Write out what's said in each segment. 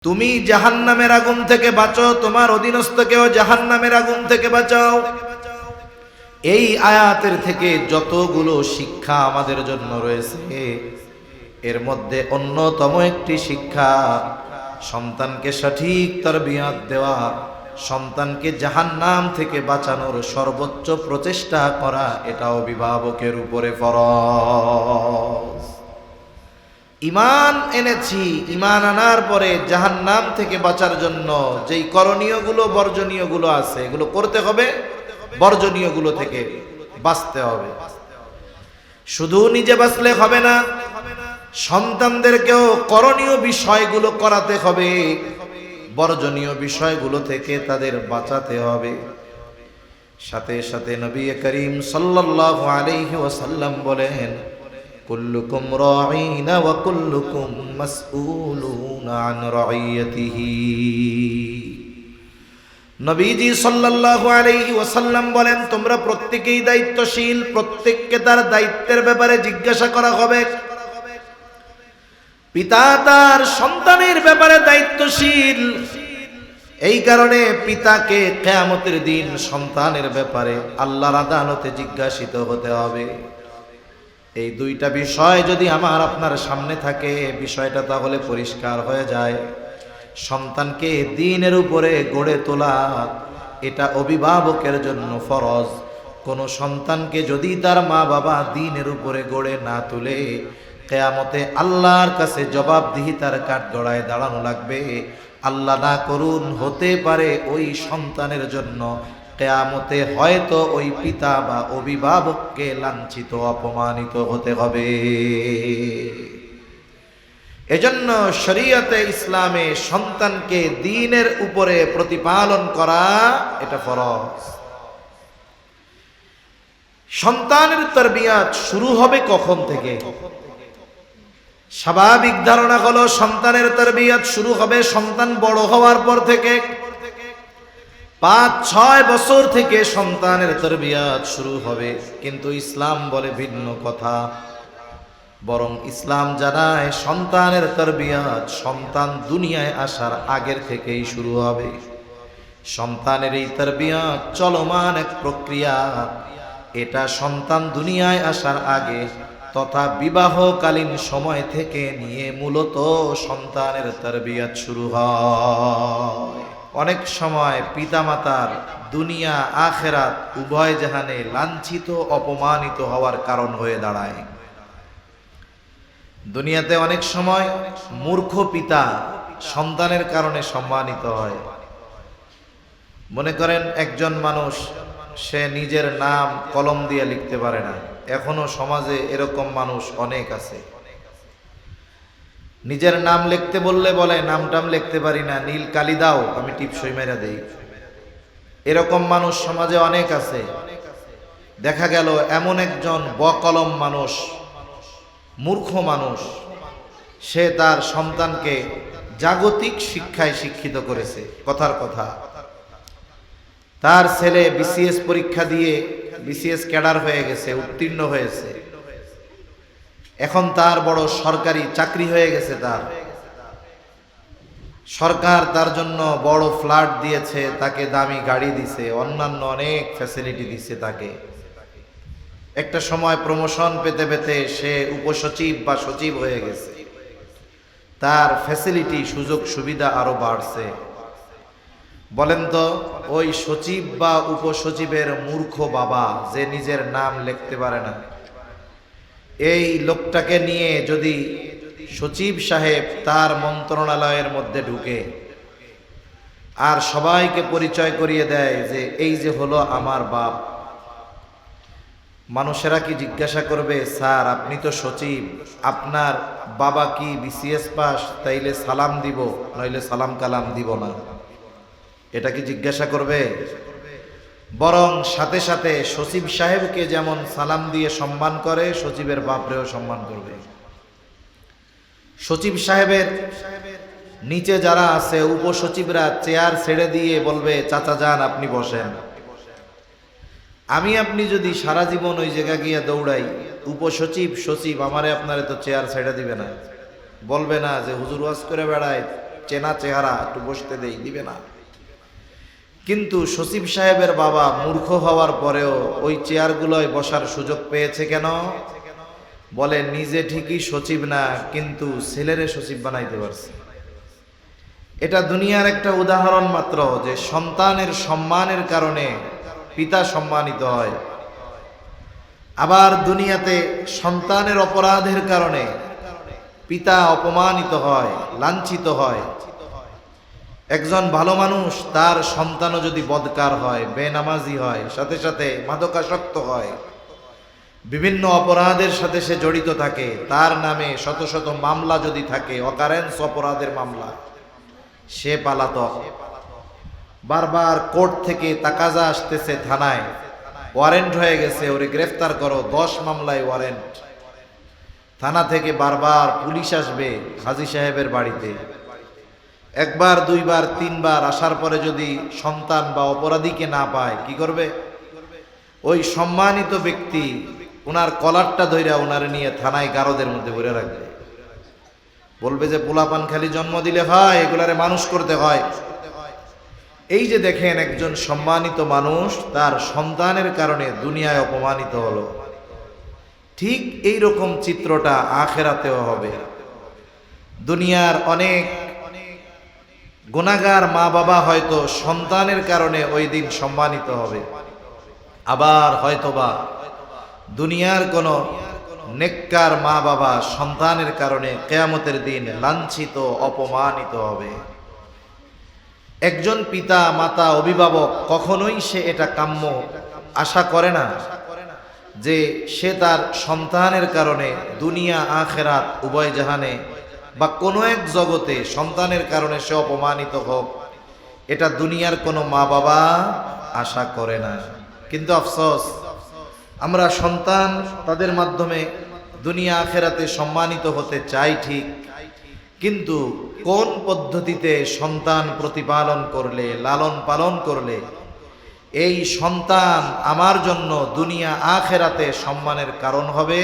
তুমি জাহান্নামের আগুন থেকে বাঁচো, তোমার অধীনস্থকেও জাহান্নামের আগুন থেকে বাঁচাও। এই আয়াতের থেকে যতগুলো শিক্ষা আমাদের জন্য রয়েছে, এর মধ্যে অন্যতম একটি শিক্ষা সন্তানকে সঠিক তারবিয়াত দেওয়া, সন্তানকে জাহান্নাম থেকে বাঁচানোর সর্বোচ্চ প্রচেষ্টা করা, এটা অভিভাবকের উপরে ফরজ। ঈমান এনেছি, ঈমান আনার পরে জাহান্নাম থেকে বাঁচার জন্য যেই করণীয়গুলো বর্জনীয়গুলো আছে এগুলো করতে হবে, বর্জনীয়গুলো থেকে বাঁচতে হবে। শুধু নিজে বাঁচলে হবে না, সন্তানদেরকেও করণীয় বিষয়গুলো করাতে হবে, বর্জনীয় বিষয়গুলো থেকে তাদের বাঁচাতে হবে। সাথে সাথে নবী করিম সাল্লাল্লাহু আলাইহি ওয়াসাল্লাম বলেন, কুল্লুকুম রাঈনা ওয়া কুল্লুকুম মাসউলুনা আন রাইয়াতিহি। নবীজি সাল্লাল্লাহু আলাইহি ওয়াসাল্লাম বলেন, তোমরা প্রত্যেকেই দায়িত্বশীল, প্রত্যেককে তার দায়িত্বের ব্যাপারে জিজ্ঞাসা করা হবে। পিতা তার সন্তানের ব্যাপারে দায়িত্বশীল, এই কারণে পিতাকে কিয়ামতের দিন সন্তানের ব্যাপারে আল্লাহর আদালতে জিজ্ঞাসিত হতে হবে। এই দুইটা বিষয় যদি আমার আপনার সামনে থাকে, বিষয়টা তাহলে পরিষ্কার হয়ে যায়। সন্তানকে দ্বীনের উপরে গড়ে তোলা এটা অভিভাবকের জন্য ফরজ। কোনো সন্তানকে যদি তার মা বাবা দ্বীনের উপরে গড়ে না তুলে, কিয়ামতে আল্লাহর কাছে জবাবদিহিতার কাঠগড়ায় দাঁড়ানো লাগবে। আল্লাহ না করুন, হতে পারে ওই সন্তানের জন্য কিয়ামতে হয়তো ওই পিতা বা অভিভাবককে লাঞ্ছিত অপমানিত হতে হবে। এজন্য শরীয়তে ইসলামে সন্তানকে দ্বীনের উপরে প্রতিপালন করা এটা ফরজ। সন্তানের তারবিয়াত শুরু হবে কখন থেকে? স্বাভাবিক ধারণা হলো সন্তানের তারবিয়াত শুরু হবে সন্তান বড় হওয়ার পর থেকে। 5-6 বছর থেকে সন্তানের তারবিয়াত শুরু হবে, কিন্তু ইসলাম বলে ভিন্ন কথা। বরং ইসলাম জানায় সন্তানের তারবিয়াত সন্তান দুনিয়ায় আসার আগের থেকেই শুরু হবে। সন্তানের এই তারবিয়াত চলমান এক প্রক্রিয়া, এটা সন্তান দুনিয়ায় আসার আগে তথা বিবাহকালীন সময় থেকে নিয়ে মূলত সন্তানের তারবিয়াত শুরু হয়। অনেক সময় পিতামাতার দুনিয়া আখেরাত উভয় জাহানে লাঞ্ছিত অপমানিত হওয়ার কারণ হয়ে দাঁড়ায়। দুনিয়াতে অনেক সময় মূর্খ পিতা সন্তানের কারণে সম্মানিত হয়। মনে করেন একজন মানুষ, সে নিজের নাম কলম দিয়ে লিখতে পারে না। এখনো সমাজে এরকম মানুষ অনেক আছে। নিজের নাম লিখতে বললে বলে নামটাম লিখতে পারি না, নীল কালি দাও, আমি টিপসই মেরা দেই। এরকম মানুষ সমাজে অনেক আছে। দেখা গেল এমন একজন বকলম মানুষ, মূর্খ মানুষ, সে তার সন্তানকে জাগতিক শিক্ষায় শিক্ষিত করেছে। কথার কথা, তার ছেলে বিসিএস পরীক্ষা দিয়ে বিসিএস ক্যাডার হয়ে গেছে, উত্তীর্ণ হয়েছে। এখন তার বড় সরকারি চাকরি হয়ে গেছে। তার সরকার তার জন্য বড় ফ্ল্যাট দিয়েছে, তাকে দামি গাড়ি দিছে, অন্যান্য অনেক ফ্যাসিলিটি দিছে তাকে। একটা সময় প্রমোশন পেতে পেতে সে উপসচিব বা সচিব হয়ে গেছে। তার ফ্যাসিলিটি সুযোগ সুবিধা আরো বাড়ছে। বলেন তো, ওই সচিব বা উপসচিবের মূর্খ বাবা যে নিজের নাম লিখতে পারে না, এই লোকটাকে নিয়ে যদি সচিব সাহেব তার মন্ত্রণালয়ের মধ্যে ঢুকে আর সবাইকে পরিচয় করিয়ে দেয় যে এই যে হলো আমার বাপ, মানুষেরা কি জিজ্ঞাসা করবে, স্যার আপনি তো সচিব, আপনার বাবা কি বিসিএস পাস, তাইলে সালাম দিব, নইলে সালাম কালাম দিব না? এটা কি জিজ্ঞাসা করবে? বরং সাথে সাথে সচিব সাহেবকে যেমন সালাম দিয়ে সম্মান করে, সচিবের বাপরেও সম্মান করবে। সচিব সাহেবের নিচে যারা আছে উপসচিবরা চেয়ার ছেড়ে দিয়ে বলবে, চাচা যান আপনি বসেন। আমি আপনি যদি সারা জীবন ওই জায়গা গিয়ে দৌড়াই, উপসচিব সচিব আমারে আপনারে তো চেয়ার ছেড়ে দিবে না, বলবে না যে হুজুর ওয়াজ করে বেড়ায়, চেনা চেহারা, একটু বসতে দেই, দিবে না। কিন্তু সচিব সাহেবের বাবা মূর্খ হওয়ার পরেও ওই চেয়ারগুলোয় বসার সুযোগ পেয়েছে কেন? বলে নিজে ঠিকই সচিব না, কিন্তু ছেলেরে সচিব বানাইতে পারছে। এটা দুনিয়ার একটা উদাহরণ মাত্র, যে সন্তানের সম্মানের কারণে পিতা সম্মানিত হয়, আবার দুনিয়াতে সন্তানের অপরাধের কারণে পিতা অপমানিত হয়, লাঞ্ছিত হয়। একজন ভালো মানুষ, তার সন্তানও যদি বদকার হয়, বেনামাজি হয়, সাথে সাথে মাদকাসক্ত হয়, বিভিন্ন অপরাধের সাথে সে জড়িত থাকে, তার নামে শত শত মামলা যদি থাকে, অকারেন্স অপরাধের মামলা, সে পালাতক। বারবার কোর্ট থেকে তাকাজা আসতেছে, থানায় ওয়ারেন্ট হয়ে গেছে, ওরে গ্রেফতার করো, 10 মামলায় ওয়ারেন্ট। থানা থেকে বারবার পুলিশ আসবে হাজী সাহেবের বাড়িতে, একবার, দুইবার, তিনবার আসার পরে যদি সন্তান বা অপরাধীকে না পায়, কি করবে? ওই সম্মানিত ব্যক্তি ওনার কলারটা ধইরা ওনারে নিয়ে থানায় গারদের মধ্যে ভরে রাখবে, বলবে যে পোলাপান খালি জন্ম দিলে হয়, এগুলারে মানুষ করতে হয়। এই যে দেখেন, একজন সম্মানিত মানুষ তার সন্তানের কারণে দুনিয়ায় অপমানিত হলো, ঠিক এই রকম চিত্রটা আখেরাতেও হবে। দুনিয়ার অনেক গুনাহগার মা বাবা হয়তো সন্তানের কারণে ওই দিন সম্মানিত হবে, আবার হয়তোবা দুনিয়ার কোন নেককার মা বাবা সন্তানের কারণে কিয়ামতের দিন লাঞ্ছিত, অপমানিত হবে। একজন পিতা মাতা অভিভাবক কখনোই সে এটা কাম্য আশা করে না যে সে তার সন্তানের কারণে দুনিয়া আখেরাত উভয় জাহানে বা কোনো এক জগতে সন্তানের কারণে সে অপমানিত হোক, এটা দুনিয়ার কোনো মা বাবা আশা করে না। কিন্তু আফসোস, আমরা সন্তান তাদের মাধ্যমে দুনিয়া আখেরাতে সম্মানিত হতে চাই ঠিক, কিন্তু কোন পদ্ধতিতে সন্তান প্রতিপালন করলে, লালন পালন করলে এই সন্তান আমার জন্য দুনিয়া আখেরাতে সম্মানের কারণ হবে,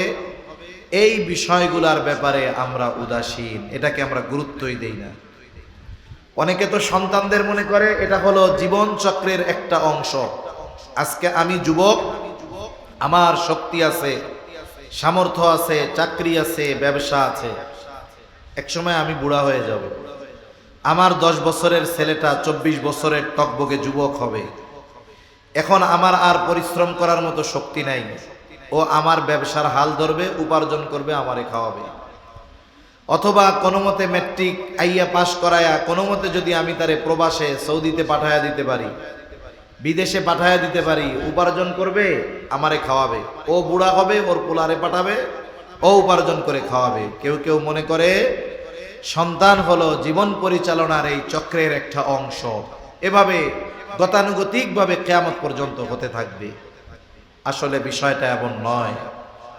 এই বিষয়গুলোর ব্যাপারে আমরা উদাসীন, এটাকে আমরা গুরুত্বই দেই না। অনেকে তো সন্তানদের মনে করে এটা হলো জীবন চক্রের একটা অংশ। আজকে আমি যুবক, আমার শক্তি আছে, সামর্থ্য আছে, চাকরি আছে, ব্যবসা আছে, একসময় আমি বুড়া হয়ে যাব, আমার 10 বছরের ছেলেটা 24 বছরের টকবগে যুবক হবে, এখন আমার আর পরিশ্রম করার মতো শক্তি নাই, ও আমার ব্যবসার হাল ধরবে, উপার্জন করবে, আমারে খাওয়াবে। অথবা কোনো মতে ম্যাট্রিক আইয়া পাশ করায়া কোনো মতে যদি আমি তারে প্রবাসে সৌদিতে পাঠায়া দিতে পারি, বিদেশে পাঠায়া দিতে পারি, উপার্জন করবে, আমারে খাওয়াবে, ও বুড়া হবে, ওর পোলারে পাঠাবে, ও উপার্জন করে খাওয়াবে। কেউ কেউ মনে করে সন্তান হলো জীবন পরিচালনার এই চক্রের একটা অংশ, এভাবে গতানুগতিকভাবে কিয়ামত পর্যন্ত হতে থাকবে। আসলে বিষয়টা এমন নয়।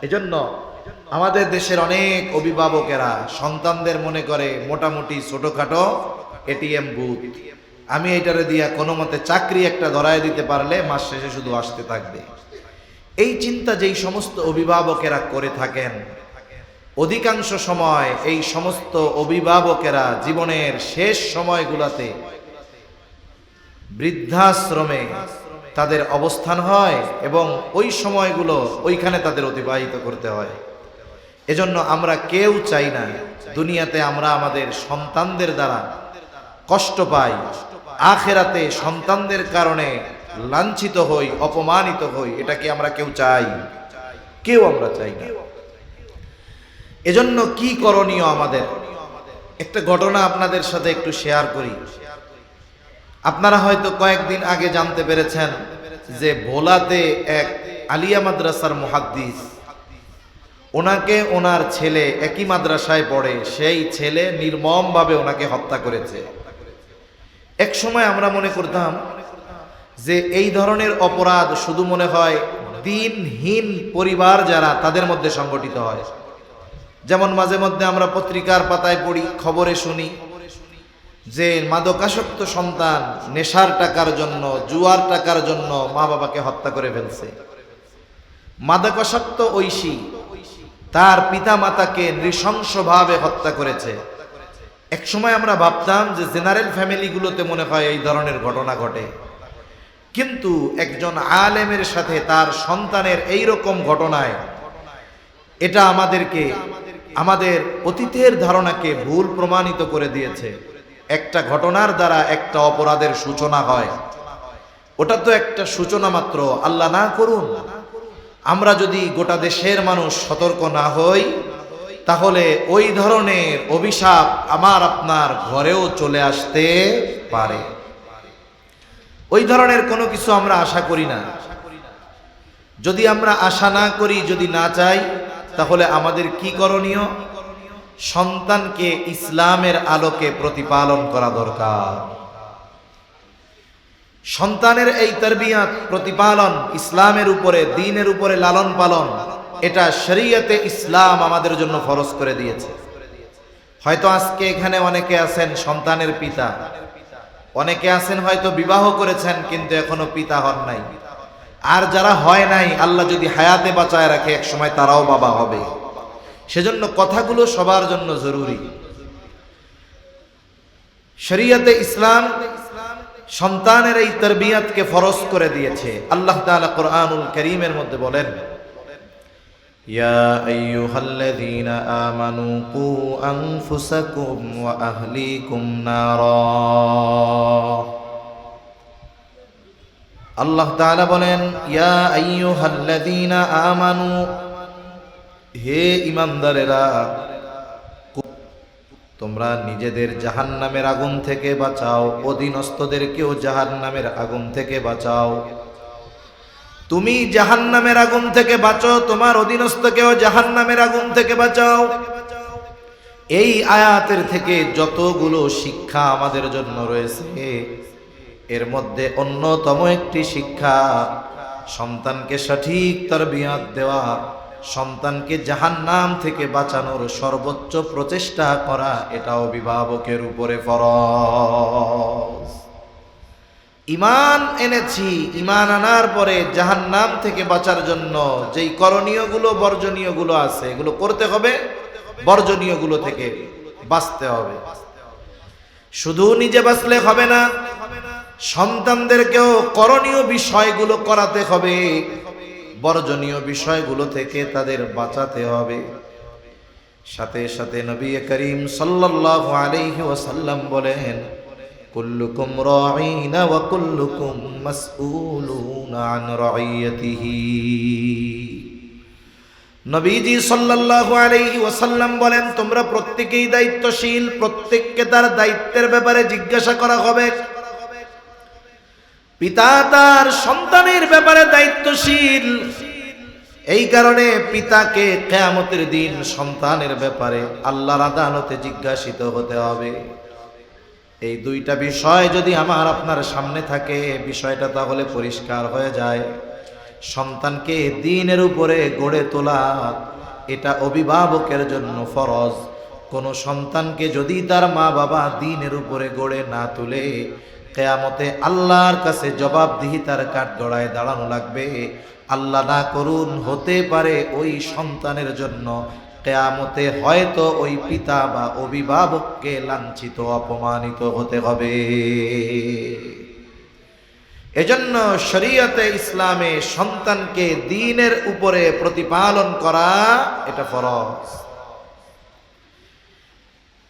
এজন্য আমাদের দেশের অনেক অভিভাবকেরা সন্তানদের মনে করে মোটামুটি ছোটখাটো এটিএম বুথ, আমি এটারে দিয়া কোনো মতে চাকরি একটা ধরায় দিতে পারলে মাস শেষে শুধু আসতে থাকবে। এই চিন্তা যেই সমস্ত অভিভাবকেরা করে থাকেন, অধিকাংশ সময় এই সমস্ত অভিভাবকেরা জীবনের শেষ সময়গুলোতে বৃদ্ধাশ্রমে তাদের অবস্থান হয় এবং ওই সময়গুলো ওইখানে তাদের অতিবাহিত করতে হয়। এজন্য আমরা কেউ চাই না দুনিয়াতে আমরা আমাদের সন্তানদের দ্বারা কষ্ট পাই, আখেরাতে সন্তানদের কারণে লাঞ্ছিত হই, অপমানিত হই, এটা কি আমরা কেউ চাই? কেউ আমরা চাই না। এজন্য কি করণীয় আমাদের? একটা ঘটনা আপনাদের সাথে একটু শেয়ার করি। আপনারা হয়তো কয়েকদিন আগে জানতে পেরেছেন যে ভোলাতে এক আলিয়া মাদ্রাসার মুহাদ্দিস, ওনাকে ওনার ছেলে একই মাদ্রাসায় পড়ে, সেই ছেলে নির্মমভাবে ওনাকে হত্যা করেছে। এক সময় আমরা মনে করতাম যে এই ধরনের অপরাধ শুধু মনে হয় দিনহীন পরিবার যারা, তাদের মধ্যে সংগঠিত হয়। যেমন মাঝে মধ্যে আমরা পত্রিকার পাতায় পড়ি, খবরে শুনি যে মাদকাসক্ত সন্তান নেশার টাকার জন্য, জুয়ার টাকার জন্য মা বাবাকে হত্যা করে ফেলছে। মাদকাসক্ত ঐশী তার পিতা মাতাকে নৃশংসভাবে হত্যা করেছে। এক সময় আমরা ভাবতাম যে জেনারেল ফ্যামিলিগুলোতে মনে হয় এই ধরনের ঘটনা ঘটে, কিন্তু একজন আলেমের সাথে তার সন্তানের এই রকম ঘটনায় এটা আমাদেরকে আমাদের অতীতের ধারণাকে ভুল প্রমাণিত করে দিয়েছে। একটা ঘটনার দ্বারা একটা অপরাধের সূচনা হয়, ওটা তো একটা সূচনা মাত্র। আল্লাহ না করুন আমরা যদি গোটা দেশের মানুষ সতর্ক না হই, তাহলে ওই ধরনের অভিশাপ আমার আপনার ঘরেও চলে আসতে পারে। ওই ধরনের কোনো কিছু আমরা আশা করি না। যদি আমরা আশা না করি, যদি না চাই, তাহলে আমাদের কি করণীয়? সন্তানকে ইসলামের আলোকে প্রতিপালন করা দরকার। সন্তানের এই তারবিয়াত প্রতিপালন, ইসলামের উপরে, দ্বীনের উপরে লালন পালন, এটা শরীয়তে ইসলাম আমাদের জন্য ফরজ করে দিয়েছে। হয়তো আজকে এখানে অনেকে আছেন সন্তানের পিতা, অনেকে আছেন হয়তো বিবাহ করেছেন কিন্তু এখনো পিতা হন নাই। আর যারা হয় নাই, আল্লাহ যদি হায়াতে বাঁচায় রাখে, এক সময় তারাও বাবা হবে। সেজন্য কথাগুলো সবার জন্য জরুরি। শরীয়তে ইসলাম সন্তানের এই তারবিয়াতকে ফরজ করে দিয়েছে। আল্লাহ তাআলা কোরআনুল কারীমের মধ্যে বলেন, ইয়া আইয়ুহাল্লাযীনা আমানু কু আনফুসাকুম ওয়া আহলিকুম নারা। আল্লাহ তাআলা বলেন, ইয়া আইয়ুহাল্লাযীনা আমানু, হে ঈমানদারেরা, তোমরা নিজেদের জাহান্নামের আগুন থেকে বাঁচাও, অধীনস্থদেরকেও জাহান্নামের আগুন থেকে বাঁচাও। তুমি জাহান্নামের আগুন থেকে বাঁচো, তোমার অধীনস্থকেও জাহান্নামের আগুন থেকে বাঁচাও। এই আয়াতের থেকে যতগুলো শিক্ষা আমাদের জন্য রয়েছে, এর মধ্যে অন্যতম একটি শিক্ষা সন্তানকে সঠিক তারবিয়াত দেওয়া, সন্তানকে জাহান্নাম থেকে বাঁচানোর সর্বোচ্চ প্রচেষ্টা করা, এটা অভিভাবকের উপরে ফরজ। ঈমান এনেছি, ঈমান আনার পরে জাহান্নাম থেকে বাঁচার জন্য যেই করণীয়গুলো, বর্জনীয়গুলো আছে, এগুলো করতে হবে, বর্জনীয়গুলো থেকে বাঁচতে হবে। শুধু নিজে বাঁচলে হবে না, সন্তানদেরকেও করণীয় বিষয়গুলো করাতে হবে, বর্জনীয় বিষয়গুলো থেকে তাদের বাঁচাতে হবে। সাথে সাথে নবী করিম সাল্লাল্লাহু আলাইহি ওয়াসাল্লাম বলেন, কুল্লুকুম রাঈনা ওয়া কুল্লুকুম মাসউলুনা আন রাইয়াতিহি। নবীজি সাল্লাল্লাহু আলাইহি ওয়াসাল্লাম বলেন, তোমরা প্রত্যেকেই দায়িত্বশীল, প্রত্যেককে তার দায়িত্বের ব্যাপারে জিজ্ঞাসা করা হবে। পিতা তার সন্তানের ব্যাপারে দায়িত্বশীল, এই কারণে পিতাকে কিয়ামতের দিন সন্তানের ব্যাপারে আল্লাহর আদালতে জিজ্ঞাসিত হতে হবে। এই দুইটা বিষয় যদি আমার আপনার সামনে থাকে, বিষয়টা তাহলে পরিষ্কার হয়ে যায়। সন্তানকে দ্বীনের উপরে গড়ে তোলা, এটা অভিভাবকের জন্য ফরজ। কোন সন্তানকে যদি তার মা বাবা দ্বীনের উপরে গড়ে না তুলে, কিয়ামতে আল্লাহর কাছে জবাবদিহিতার কাঠগড়ায় দাঁড়ানো লাগবে। আল্লাহ না করুন, হতে পারে ওই সন্তানের জন্য কিয়ামতে হয়তো ওই পিতা বা অভিভাবককে লাঞ্ছিত, অপমানিত হতে হবে। এজন্য শরীয়তে ইসলামে সন্তানকে দ্বীনের উপরে প্রতিপালন করা, এটা ফরজ।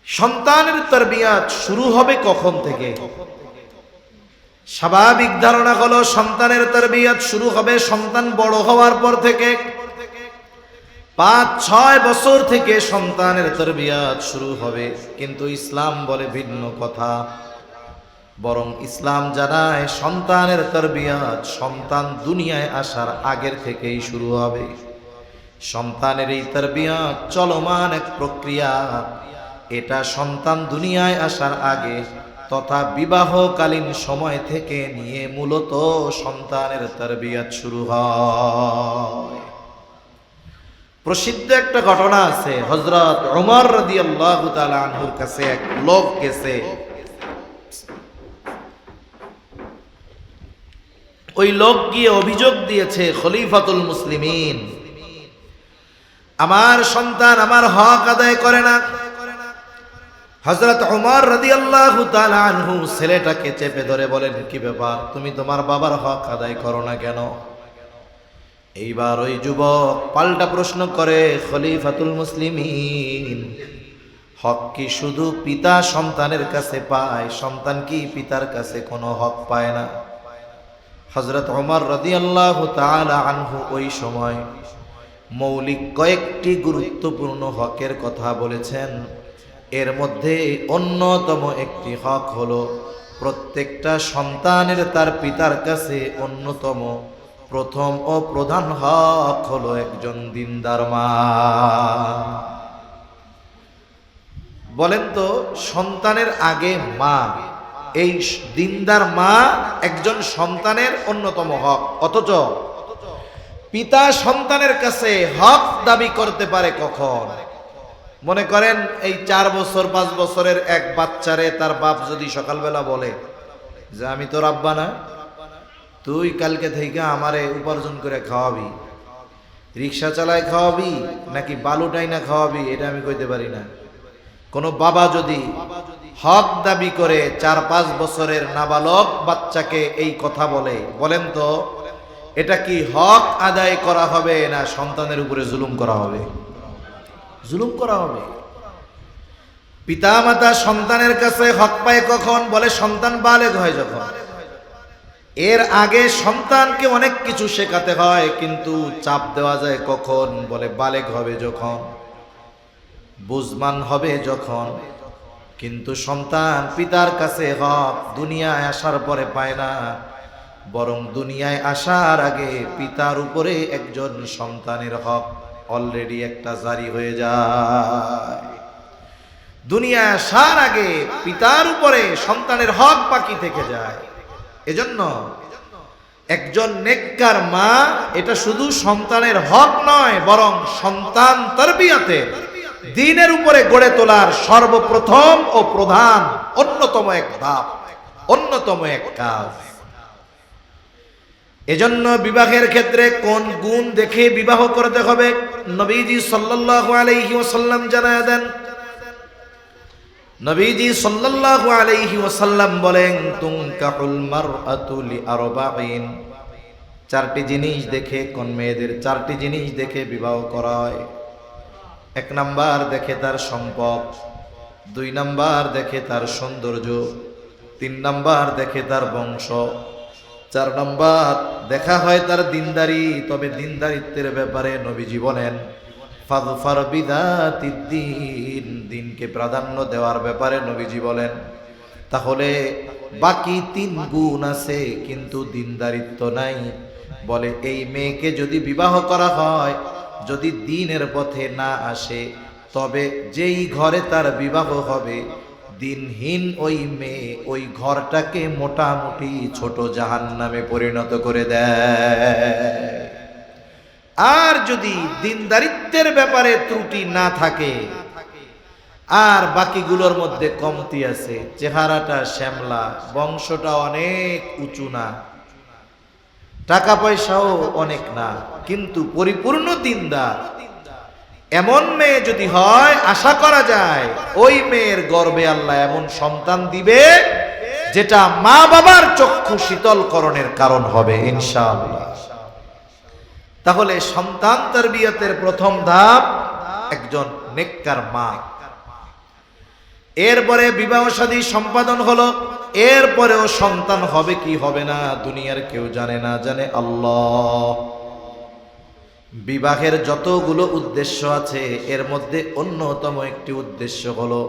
সন্তানের তারবিয়াত শুরু হবে কখন থেকে? স্বাভাবিক ধারণা হলো সন্তানের তারবিয়াত শুরু হবে সন্তান বড় হওয়ার পর থেকে। 5-6 বছর থেকে সন্তানের তারবিয়াত শুরু হবে, কিন্তু ইসলাম বলে ভিন্ন কথা। বরং ইসলাম জানায় সন্তানের তারবিয়াত সন্তান দুনিয়ায় আসার আগের থেকেই শুরু হবে। সন্তানের এই তারবিয়াত চলমান এক প্রক্রিয়া, এটা সন্তান দুনিয়ায় আসার আগে তথা বিবাহকালীন সময় থেকে নিয়ে মূলত সন্তানের তারবিয়াত শুরু হয়। প্রসিদ্ধ একটা ঘটনা আছে, হযরত ওমর রাদিয়াল্লাহু তাআলা আনহুর কাছে এক লোক গেছে। ওই লোক গিয়ে অভিযোগ দিয়েছে, খলিফাতুল মুসলিমিন, আমার সন্তান আমার হক আদায় করে না। হযরত ওমর রাদিয়াল্লাহু তাআলা আনহু ছেলেটাকে চেপে ধরে বলেন, কি ব্যাপার, তুমি তোমার বাবার হক আদায় করো না কেন? এইবার ওই যুবক পাল্টা প্রশ্ন করে, খলিফাতুল মুসলিমিন, হক কি শুধু পিতা সন্তানের কাছে পায়? সন্তান কি পিতার কাছে কোনো হক পায় না? হযরত ওমর রাদিয়াল্লাহু তাআলা আনহু ওই সময় মৌলিক কয়েকটি গুরুত্বপূর্ণ হকের কথা বলেছেন। এর মধ্যে অন্যতম একটি হক হলো প্রত্যেকটা সন্তানের তার পিতার কাছে অন্যতম প্রথম ও প্রধান হক হলো একজন দিনদার মা। বলেন তো, সন্তানের আগে মা, এই দিনদার মা একজন সন্তানের অন্যতম হক। অথচ পিতা সন্তানের কাছে হক দাবি করতে পারে কখন? মনে করেন এই 4 বছর 5 বছরের এক বাচ্চারে তার বাপ যদি সকালবেলা বলে যে আমি তোর আব্বা না, তুই কালকে থেকে আমারে উপার্জন করে খাওয়াবি, রিক্সা চালায় খাওয়াবি নাকি বালুটাই না খাওয়াবি, এটা আমি কইতে পারি না। কোনো বাবা যদি হক দাবি করে 4-5 বছরের নাবালক বাচ্চাকে এই কথা বলে, বলেন তো এটা কি হক আদায় করা হবে না সন্তানের উপরে জুলুম করা হবে? জুলুম করা হবে। পিতা মাতা সন্তানের কাছে হক পায় কখন? বলে সন্তান বালেগ হয় যখন। এর আগে সন্তানকে অনেক কিছু শেখাতে হয়, কিন্তু চাপ দেওয়া যায় কখন? বলে বালেগ হবে যখন, বুঝমান হবে যখন। কিন্তু সন্তান পিতার কাছে হক দুনিয়ায় আসার পরে পায় না, বরং দুনিয়ায় আসার আগে পিতার উপরে একজন সন্তানের হক অলরেডি একটা জারি হয়ে যায়। দুনিয়ায় আসার আগে পিতার উপরে সন্তানের হক বাকি থেকে যায়। এজন্য একজন নেককার মা এটা শুধু সন্তানের হক নয়, বরং সন্তান তারবিয়াতে দ্বীনের উপরে গড়ে তোলার সর্বপ্রথম ও প্রধান অন্যতম এক ধাপ, অন্যতম এক কাজ। এজন্য বিবাহের ক্ষেত্রে কোন গুণ দেখে বিবাহ করতে হবে নবীজি সাল্লাল্লাহু আলাইহি ওয়াসাল্লাম জানায় দেন। নবীজি সাল্লাল্লাহু আলাইহি ওয়াসাল্লাম বলেন, তুনকাহুল মারআতু লিআরবাঈন, 4টি জিনিস দেখে কোন মেয়েদের 4টি জিনিস দেখে বিবাহ করা হয়। 1 নাম্বার দেখে তার সম্পদ, 2 নাম্বার দেখে তার সৌন্দর্য, 3 নাম্বার দেখে তার বংশ, 4 নাম্বার দেখা হয় তার দিনদারি। তবে দিনদারিত্বের ব্যাপারে নবীজি বলেন, ফাযফার বিযাতিদ্দীন, দিনকে প্রাধান্য দেওয়ার ব্যাপারে নবীজি বলেন। তাহলে বাকি 3 গুণ আছে কিন্তু দিনদারিত্ব নাই। বলে এই মেয়েকে যদি বিবাহ করা হয়, যদি দ্বীনের পথে না আসে, তবে যেই ঘরে তার বিবাহ হবে দিনহীন ওই মেয়ে ওই ঘরটাকে মোটামুটি ছোট জাহান্নামে পরিণত করে দেয়। আর যদি দিনদারিত্বের ব্যাপারে ত্রুটি না থাকে, আর বাকিগুলোর মধ্যে কমতি আছে, চেহারাটা শ্যামলা, বংশটা অনেক উঁচু না, টাকা পয়সাও অনেক না, কিন্তু পরিপূর্ণ দিনদার, এমন মেয়ে যদি হয়, আশা করা যায় ওই মেয়ের গর্ভে আল্লাহ এমন সন্তান দিবে যেটা মা বাবার চক্ষু শীতলকরণের কারণ হবে ইনশাআল্লাহ। তাহলে সন্তান তারবিয়তের প্রথম ধাপ একজন নেককার মা। এরপরে বিবাহ শাদী সম্পাদন হলো। এরপরেও সন্তান হবে কি হবে না দুনিয়ার কেউ জানে না, জানে আল্লাহ। বিবাহের যতগুলো উদ্দেশ্য আছে এর মধ্যে অন্যতম একটি উদ্দেশ্য হলো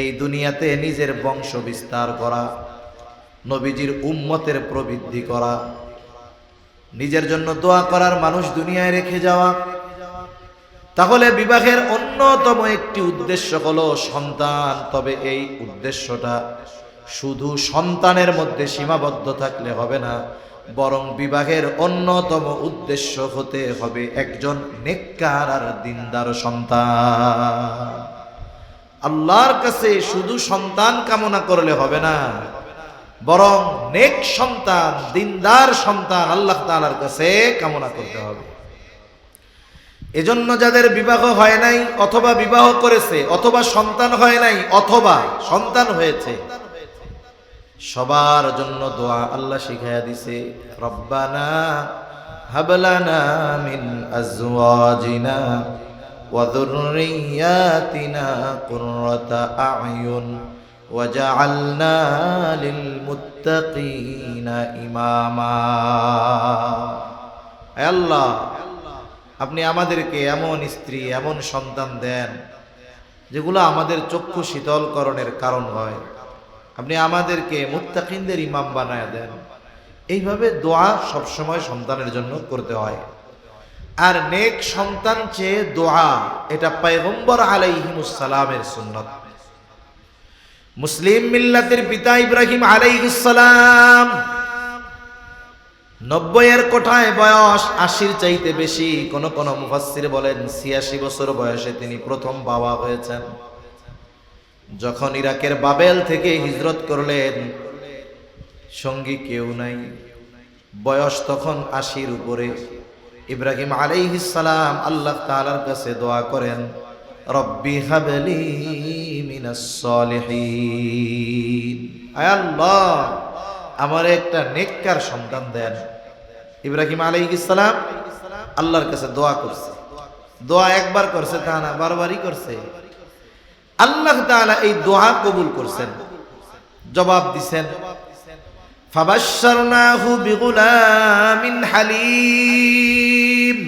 এই দুনিয়াতে নিজের বংশ বিস্তার করা, নবীজির উম্মতের প্রবৃদ্ধি করা, নিজের জন্য দোয়া করার মানুষ দুনিয়ায় রেখে যাওয়া। তাহলে বিবাহের অন্যতম একটি উদ্দেশ্য হলো সন্তান। তবে এই উদ্দেশ্যটা শুধু সন্তানের মধ্যে সীমাবদ্ধ থাকলে হবে না, বরং বিবাহের অন্যতম উদ্দেশ্য হতে হবে একজন নেককার আর দিনদার সন্তান। আল্লাহর কাছে শুধু সন্তান কামনা করলে হবে না, বরং নেক সন্তান, দিনদার সন্তান আল্লাহ তাআলার কাছে কামনা করতে হবে। এজন্য যাদের বিবাহ হয় নাই অথবা বিবাহ করেছে অথবা সন্তান হয় নাই অথবা সন্তান হয়েছে, সবার জন্য দোয়া আল্লাহ শিখাইয়া দিছে, রব্বানা হাবলানা মিন আজওয়াজিনা ওয়া যুররিয়াতিনা কুররাতা আ'য়ুন ওয়াজআলনা লিল মুত্তাকিনা ইমামা। হে আল্লাহ, আপনি আমাদেরকে এমন স্ত্রী এমন সন্তান দেন যেগুলো আমাদের চক্ষু শীতলকরণের কারণ হয়, আপনি আমাদেরকে মুত্তাকিনদের ইমাম বানায় দেন। এইভাবে দোয়া সবসময় সন্তানের জন্য করতে হয়। আর নেক সন্তান চেয়ে দোয়া, এটা পয়গম্বর আলাইহিমুস সালামের সুন্নাত। মুসলিম মিল্লাতের পিতা ইব্রাহিম আলাইহিস সালাম 90-এর কোঠায় বয়স, 80-র চাইতে বেশি, কোন কোন মুফাসসির বলেন 86 বছর বয়সে তিনি প্রথম বাবা হয়েছেন। যখন ইরাকের বাবেল থেকে হিজরত করলেন, সঙ্গী কেউ নাই, বয়স তখন 80-র উপরে। ইব্রাহিম আলাইহিস সালাম আল্লাহ তাআলার কাছে দোয়া করেন, রব্বি হাবলি মিনাস সলিহিন, আয় আল্লাহ আমার একটা নেককার সন্তান দেন। ইব্রাহিম আলাইহিস সালাম আল্লাহর কাছে দোয়া করছে। দোয়া একবার করছে তা না, বারবারই করছে। আল্লাহ তাআলা এই দোয়া কবুল করছেন, জবাব দিছেন, ফাবাশশারনাহু বিগুলামিন হালিম।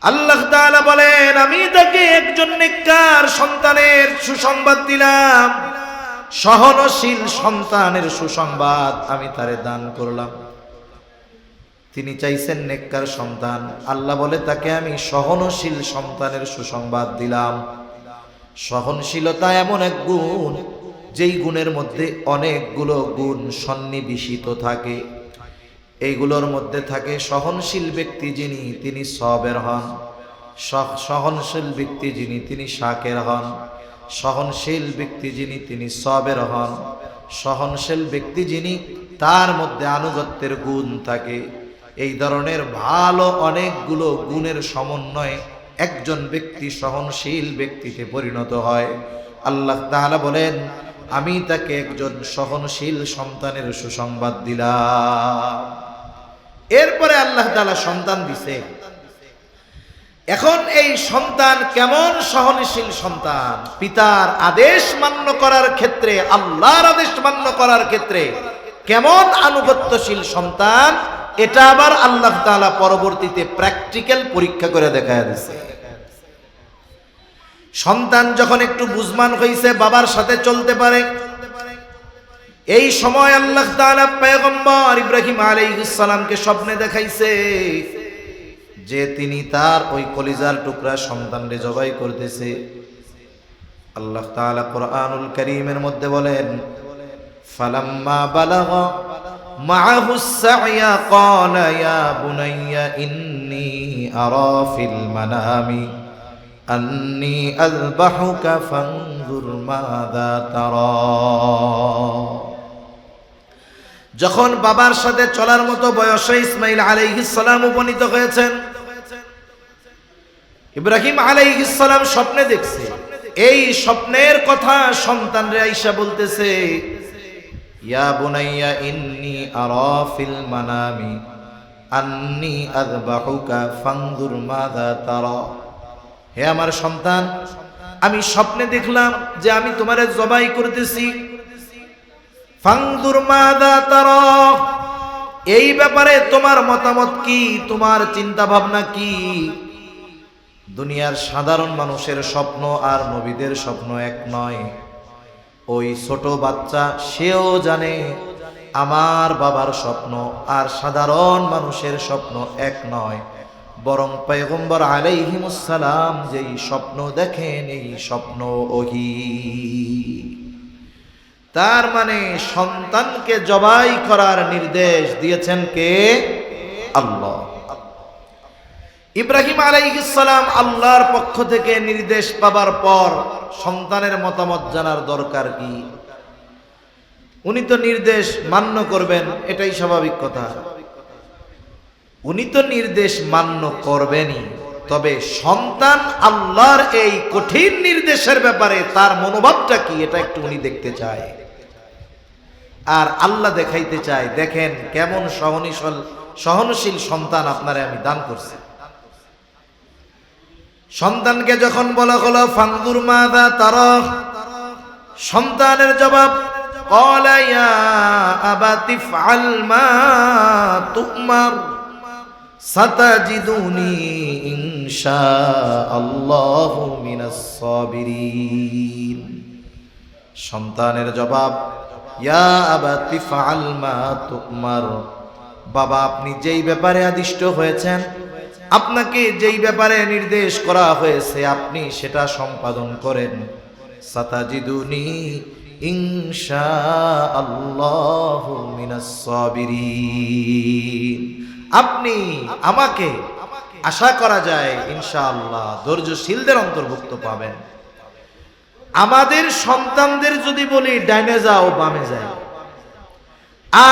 আল্লাহ তাআলা বলেন, আমি তাকে একজন নেককার সন্তানের সুসংবাদ দিলাম, সহনশীল সন্তানের সুসংবাদ আমি তারে দান করলাম। তিনি চাইছেন নেককার সন্তান, আল্লাহ বলে তাকে আমি সহনশীল সন্তানের সুসংবাদ দিলাম। সহনশীলতা এমন এক গুণ, যেই গুণের মধ্যে অনেকগুলো গুণ সন্নিবেশিত থাকে। এইগুলোর মধ্যে থাকে সহনশীল ব্যক্তি যিনি, তিনি সবের হন। সহনশীল ব্যক্তি যিনি, তিনি শাকের হন। সহনশীল ব্যক্তি যিনি, তিনি সবের হন। সহনশীল ব্যক্তি যিনি, তার মধ্যে আনুগত্যের গুণ থাকে। এই ধরনের ভালো অনেকগুলো গুণের সমন্বয়ে একজন ব্যক্তি সহনশীল ব্যক্তিতে পরিণত হয়। আল্লাহ তাআলা বলেন, আমি তাকে একজন সহনশীল সন্তানের সুসংবাদ দিলাম। এরপরে আল্লাহ তাআলা সন্তান দিছে। এখন এই সন্তান কেমন সহনশীল সন্তান, পিতার আদেশ মান্য করার ক্ষেত্রে, আল্লাহর আদেশ মান্য করার ক্ষেত্রে কেমন আনুগত্যশীল সন্তান, এটা আবার আল্লাহ তাআলা পরবর্তীতে প্র্যাকটিক্যাল পরীক্ষা করে দেখায় দিয়েছে। সন্তান যখন একটু বুঝমান হইছে, বাবার সাথে চলতে পারে, এই সময় আল্লাহ তাআলা পয়গম্বর ইব্রাহিম আলাইহিস সালামকে স্বপ্নে দেখাইছে যে তিনি তার ওই কলিজার টুকরা সন্তানকে জবাই করতেছে। আল্লাহ তাআলা কুরআনুল কারীমের মধ্যে বলেন, ফালাম্মা বালাগা মাআহুস সা'য়া ক্বালা ইয়া বুনাইয়া ইন্নী আরা ফিল মানামি আন্নী আযবাহুকা ফানজুর মাযা তারা। যখন বাবার সাথে চলার মতো বয়সে ইসমাঈল আলাইহিস সালাম উপনীত হয়েছেন, ইব্রাহিম আলাইহিস সালাম স্বপ্নে দেখছে। এই স্বপ্নের কথা সন্তানরে আয়েশা বলতেছে, ইয়া বুনাইয়া ইন্নী আরা ফিল মানামি আন্নী আযবাহুকা ফানজুর মাযা তারা। হে আমার সন্তান, আমি স্বপ্নে দেখলাম যে আমি তোমারে জবাই করতেছি। ফানজুর মাযা তারা, এই ব্যাপারে তোমার মতামত কি, তোমার চিন্তা ভাবনা কি? দুনিয়ার সাধারণ মানুষের স্বপ্ন আর নবীদের স্বপ্ন এক নয়। ওই ছোট বাচ্চা সেও জানে আমার বাবার স্বপ্ন আর সাধারণ মানুষের স্বপ্ন এক নয়, বরং পয়গম্বর আলাইহিমুস সালাম যেই স্বপ্ন দেখেন এই স্বপ্ন ওহী। তার মানে সন্তানকে জবাই করার নির্দেশ দিয়েছেন কে? আল্লাহ। ইব্রাহিম আলাইহিস সালাম আল্লাহর পক্ষ থেকে নির্দেশ পাবার পর সন্তানের মতামত জানার দরকার কি? উনি তো নির্দেশ মান্য করবেন, এটাই স্বাভাবিক কথা। উনি তো নির্দেশ মান্য করবেনই, তবে সন্তান আল্লাহর এই কঠিন নির্দেশের ব্যাপারে তার মনোভাবটা কি, এটা একটু উনি দেখতে চায়। আর আল্লাহ দেখাইতে চায়, দেখেন কেমন সহনশীল সন্তান আপনারে আমি দান করছি। সন্তানকে যখন বলা হলো ফানজুর মাযা তারা, সন্তানের জবাব ক্বালা ইয়া আবাতি ফাআল মা তুমার সাতাজিদুনি ইনশাআল্লাহু মিনাস সাবিরিন। সন্তানের জবাব ইয়া আবাতি ফাআল মা তুমার, বাবা আপনি যেই ব্যাপারে আদিষ্ট হয়েছেন, আপনাকে যেই ব্যাপারে নির্দেশ করা হয়েছে আপনি সেটা সম্পাদন করেন। সাতাজিদুনি ইনশাআল্লাহু মিনাস সাবিরিন, আপনি আমাকে আশা করা যায় ইনশাআল্লাহ ধৈর্যশীলদের অন্তর্ভুক্ত পাবেন। আমাদের সন্তানদের যদি বলি ডাইনে যাও বামে যাও,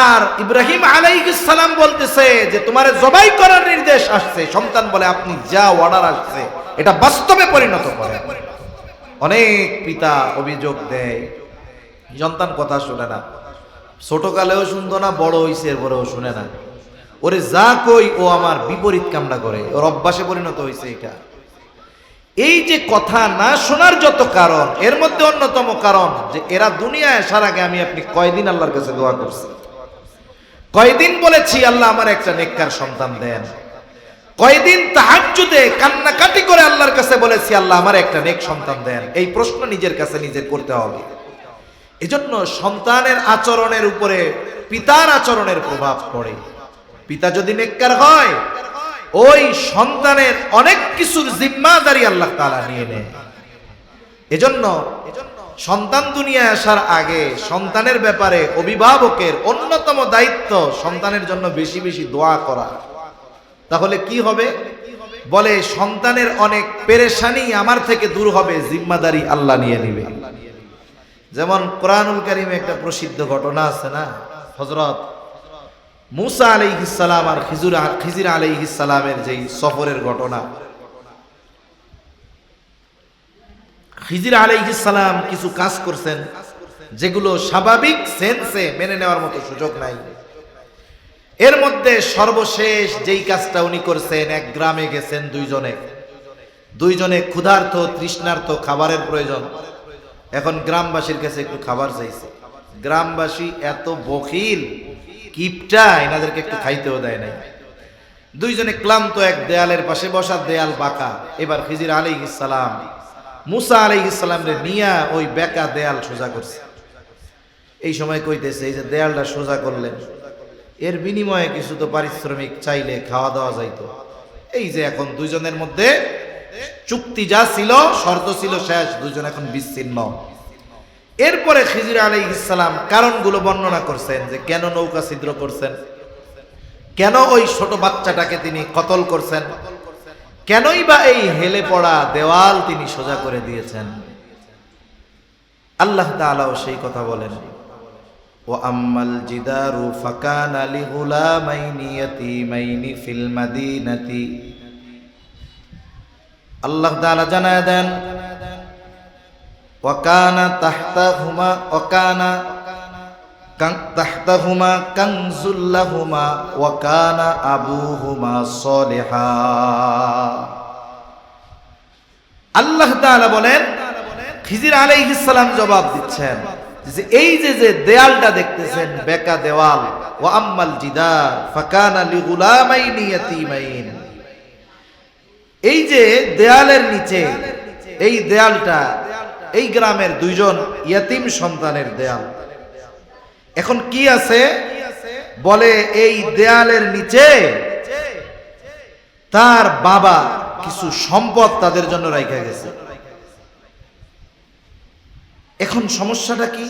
আর ইব্রাহিম আলাইহিস সালাম বলতেছে যে তোমারে জবাই করার নির্দেশ আসছে, সন্তান বলে আপনি যা অর্ডার আসছে এটা বাস্তবে পরিণত করেন। অনেক পিতা অভিযোগ দেয় সন্তান কথা শুনে না, ছোটকালেও শুনতো না, বড় হইছে এরপরেও শুনে না, ওরে যা কই ও আমার বিপরীত কামনা করে, ওর অভ্যাসে পরিণত হয়েছে এটা। এই যে কথা না শোনার যত কারণ, এর মধ্যে অন্যতম কারণ যে এরা দুনিয়ায় আসার আগে আমি আপনি কয়দিন আল্লাহর কাছে দোয়া করছি, কয়দিন বলেছি আল্লাহ আমার একটা নেককার সন্তান দেন, কয়দিন তাহাজ্জুদে কান্নাকাটি করে আল্লাহর কাছে বলেছি আল্লাহ আমার একটা নেক সন্তান দেন। এই প্রশ্ন নিজের কাছে নিজের করতে হবে। এজন্য সন্তানের আচরণের উপরে পিতার আচরণের প্রভাব পড়ে। পিতা যদি নেককার হয়, ওই সন্তানের অনেক কিছুর জিম্মাদারি আল্লাহ তাআলা নিয়ে নেয়। এজন্য সন্তান দুনিয়ায় আসার আগে সন্তানের ব্যাপারে অভিভাবকের অন্যতম দায়িত্ব সন্তানের জন্য বেশি বেশি দোয়া করা। তাহলে কি হবে? বলে সন্তানের অনেক পেরেশানি আমার থেকে দূর হবে, জিম্মাদারি আল্লাহ নিয়ে নেবে। যেমন কোরআনুল কারীমে একটা প্রসিদ্ধ ঘটনা আছে না, হযরত মুসা আলাইহিস সালাম আর খিজির আলাইহিস সালামের যেই সফরের ঘটনা। খিজির আলাইহিস সালাম কিছু কাজ করছেন যেগুলো স্বাভাবিক সেন্সে মেনে নেওয়ার মতো সুযোগ নাই। এর মধ্যে সর্বশেষ যেই কাজটা উনি করছেন, এক গ্রামে গেছেন দুইজনে ক্ষুধার্ত তৃষ্ণার্ত, খাবারের প্রয়োজন। এখন গ্রামবাসীর কাছে একটু খাবার চাইছে। গ্রামবাসী এত বখিল কিপটা, এনাদেরকে একটু খাইতেও দেয় নাই। দুইজনে ক্লান্ত, এক দেয়ালের পাশে বসা, দেয়াল বাঁকা। এবার খিজির আলাইহিস সালাম মুসা আলাইহিস সালামরে নিয়া ওই বেঁকা দেয়াল সোজা করছে। এই সময় কইতেছে এই যে দেয়ালটা সোজা করলেন, এর বিনিময়ে কিছু তো পারিশ্রমিক চাইলে খাওয়া দাওয়া যাইতো। এই যে এখন দুইজনের মধ্যে চুক্তি যা ছিল, শর্ত ছিল শেষ, দুইজন এখন বিচ্ছিন্ন। এরপরে খিজির আলাইহিস সালাম কারণগুলো বর্ণনা করছেন যে কেন নৌকা ছিদ্র করছেন, কেন ওই ছোট বাচ্চাটাকে তিনি কতল করছেন, কেনই বা এই হেলে পড়া দেওয়াল তিনি সোজা করে দিয়েছেন। আল্লাহ তাআলাও সেই কথা বলেন, ওয়া আম্মাল জিদারু ফাকানা লিগুলামাইনি ইয়াতীমাইনি ফিল মাদিনাতি। আল্লাহ তাআলা জানায় দেন ওয়া কানা তাহতাহুমা কানজুল লাহুমা ওয়া কানা আবুহুমা সালিহা। আল্লাহ তাআলা বলেন, খিজির আলাইহিস সালাম জবাব দিচ্ছেন যে এই যে দেয়ালটা দেখতেছেন বেকা দেওয়াল, ওয়া আম্মাল জিদার ফাকানা লিগুলামাইনি ইয়াতীমাইন, এই যে দেয়ালের নিচে এই দেয়ালটা এই গ্রামের দুইজন ইয়াতিম সন্তানের দেয়াল। এখন কি আছে? বলে এই দেয়ালের নিচে তার বাবা কিছু সম্পদ তাদের জন্য রাখা গেছে। এখন সমস্যাটা কি?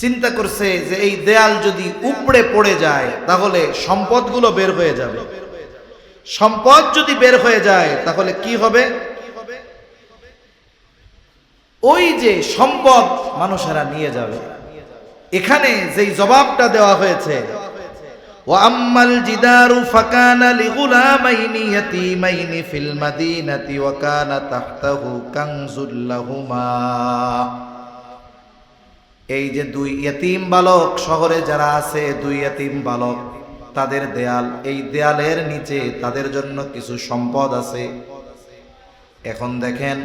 চিন্তা করছে যে এই দেয়াল যদি উপড়ে পড়ে যায় তাহলে সম্পদগুলো বের হয়ে যাবে। সম্পদ যদি বের হয়ে যায় তাহলে কি হবে? ওই যে সম্পদ মানুষেরা নিয়ে যাবে। এখানে যেই জবাবটা দেওয়া হয়েছে وأما الجدار فكان لغلامين يتيمين في المدينة وكان تحته كنز لهما এই যে দুই ইয়তীম বালক শহরে যারা আছে, দুই ইয়তীম বালক, তাদের দেয়াল, এই দেয়ালের নিচে তাদের জন্য কিছু সম্পদ আছে। এখন দেখেন,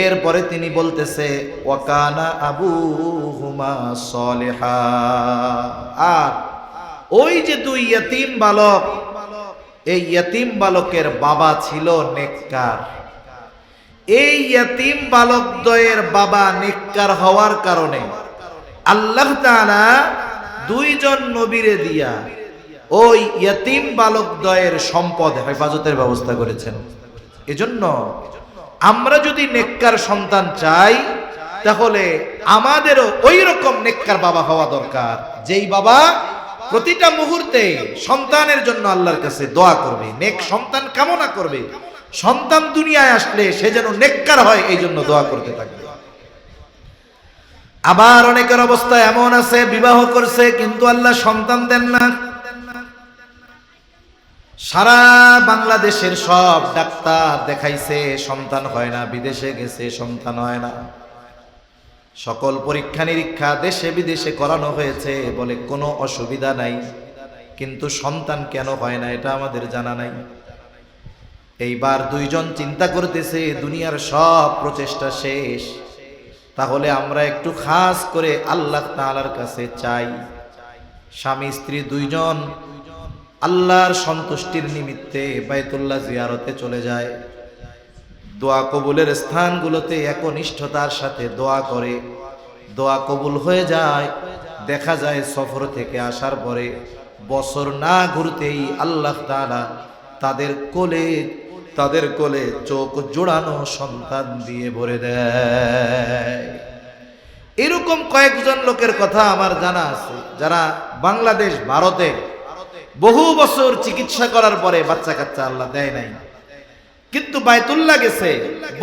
এরপরে তিনি বলতেছে ওয়াকানা আবুহুমা সলিহা, আর ওই যে দুই ইয়তীম বালক, এই ইয়তীম বালকের বাবা ছিল নেককার। এই ইয়তীম বালক দ্বয়ের বাবা নেককার হওয়ার কারণে আল্লাহ তাআলা দুইজন নবীরে দিয়া ওই ইয়তীম বালক দ্বয়ের সম্পদ হেফাজতের ব্যবস্থা করেছেন। এজন্য আমরা যদি নেককার সন্তান চাই, তাহলে আমাদেরও ওই রকম নেককার বাবা হওয়া দরকার, যেই বাবা প্রতিটা মুহূর্তে সন্তানের জন্য আল্লাহর কাছে দোয়া করবে, নেক সন্তান কামনা করবে, সন্তান দুনিয়ায় আসলে সে যেন নেককার হয় এই জন্য দোয়া করতে থাকবে। আবার অনেকের অবস্থা এমন আছে, বিবাহ করছে কিন্তু আল্লাহ সন্তান দেন না। সারা বাংলাদেশের সব ডাক্তার দেখাইছে, সন্তান হয় না, বিদেশে গেছে, সন্তান হয় না, সকল পরীক্ষা নিরীক্ষা দেশে বিদেশে করানো হয়েছে, বলে কোনো অসুবিধা নাই, কিন্তু সন্তান কেন হয় না এটা আমাদের জানা নাই। এইবার দুইজন চিন্তা করতেছে দুনিয়ার সব প্রচেষ্টা শেষ, তাহলে আমরা একটু খাস করে আল্লাহ তাআলার কাছে চাই। স্বামী স্ত্রী দুইজন আল্লাহর সন্তুষ্টির নিমিত্তে বাইতুল্লাহ জিয়ারতে চলে যায়, দোয়া কবুলের স্থানগুলোতে একনিষ্ঠতার সাথে দোয়া করে, দোয়া কবুল হয়ে যায়। দেখা যায় সফর থেকে আসার পরে বছর না ঘুরতেই আল্লাহ তাআলা তাদের কোলে চোখ জোড়ানো সন্তান দিয়ে ভরে দেয়। এরকম কয়েকজন লোকের কথা আমার জানা আছে, যারা বাংলাদেশ ভারতে বহু বছর চিকিৎসা করার পরে বাচ্চা কাচ্চা আল্লাহ দেয় নাই, কিন্তু বাইতুল্লাহ গেছে,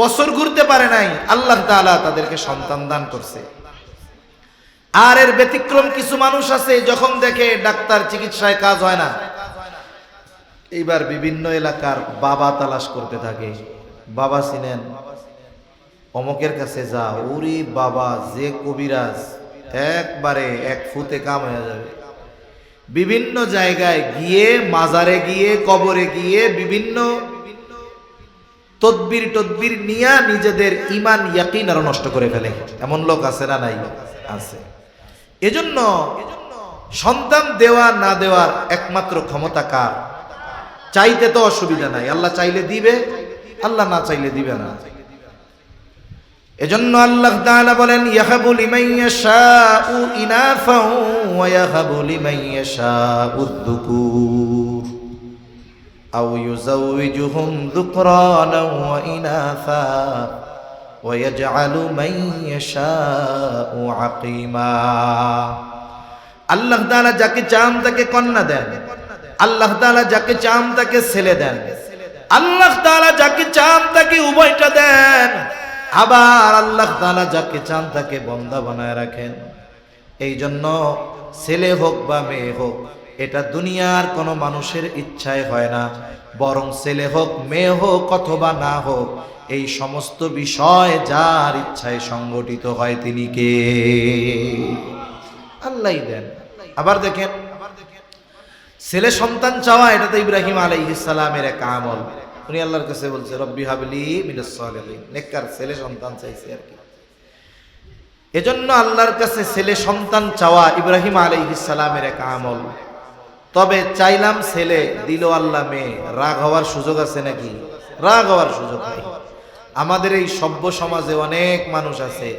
বছর ঘুরতে পারে নাই, আল্লাহ তাআলা তাদেরকে সন্তান দান করছে। আর এর ব্যতিক্রম কিছু মানুষ আছে, যখন দেখে ডাক্তার চিকিৎসায় কাজ হয় না, এইবার বিভিন্ন এলাকার বাবা তালাশ করতে থাকে। বাবা চিনেন, অমকের কাছে যা, ওরে বাবা যে কবিরাজ, একবারে এক ফুতে কাম হয়ে যাবে। বিভিন্ন জায়গায় গিয়ে, মাজারে গিয়ে, কবরে গিয়ে বিভিন্ন তদবির নিয়ে নিজেদের ঈমান ইয়াকিন আরো নষ্ট করে ফেলে। এমন লোক আছে না নাই? আছে। এজন্য সন্তান দেওয়া না দেওয়ার একমাত্র ক্ষমতা কার? চাইতে তো অসুবিধা নাই, আল্লাহ চাইলে দিবে, আল্লাহ না চাইলে দিবে না। এজন্য আল্লাহ তাআলা বলেন ইয়াহাবু লিমান ইয়াশাউ ইনাফা ওয়া ইয়াহাবু লিমান ইয়াশাউ যুকুর আও ইউযাওয়িজুহুম যুকরানা ওয়া ইনাফা ওয়া ইয়াজআলু মান ইয়াশাউ আকিমা। আল্লাহ তাআলা যাকে চান তাকে কন্যা দেন, আল্লাহ তাআলা যাকে চান তাকে ছেলে দেন, আল্লাহ তাআলা যাকে চান তাকে উভয়টা দেন, আবার আল্লাহ তাআলা যাকে চান তাকে বান্দা বানায় রাখেন। এই জন্য ছেলে হোক বা মেয়ে হোক, এটা দুনিয়ার কোনো মানুষের ইচ্ছায় হয় না, বরং ছেলে হোক মেয়ে হোক অথবা না হোক, এই সমস্ত বিষয় যার ইচ্ছায় সংগঠিত হয় তিনি কে? আল্লাহই দেন। আবার দেখেন, ছেলে সন্তান চাওয়া এটা তো ইব্রাহিম আলাইহিস সালামের এক আমল। উনি আল্লাহর কাছে বলছে রব্বি হাবলি মিনাস সালিহিন, নেককার ছেলে সন্তান চাইছে আর কি। এজন্য আল্লাহর কাছে ছেলে সন্তান চাওয়া ইব্রাহিম আলাইহিস সালামের এক আমল। তবে চাইলাম ছেলে, দিল আল্লাহ মেয়ে, রাগ হওয়ার সুযোগ আছে নাকি? রাগ হওয়ার সুযোগ নেই। আমাদের এই সভ্য সমাজে অনেক মানুষ আছে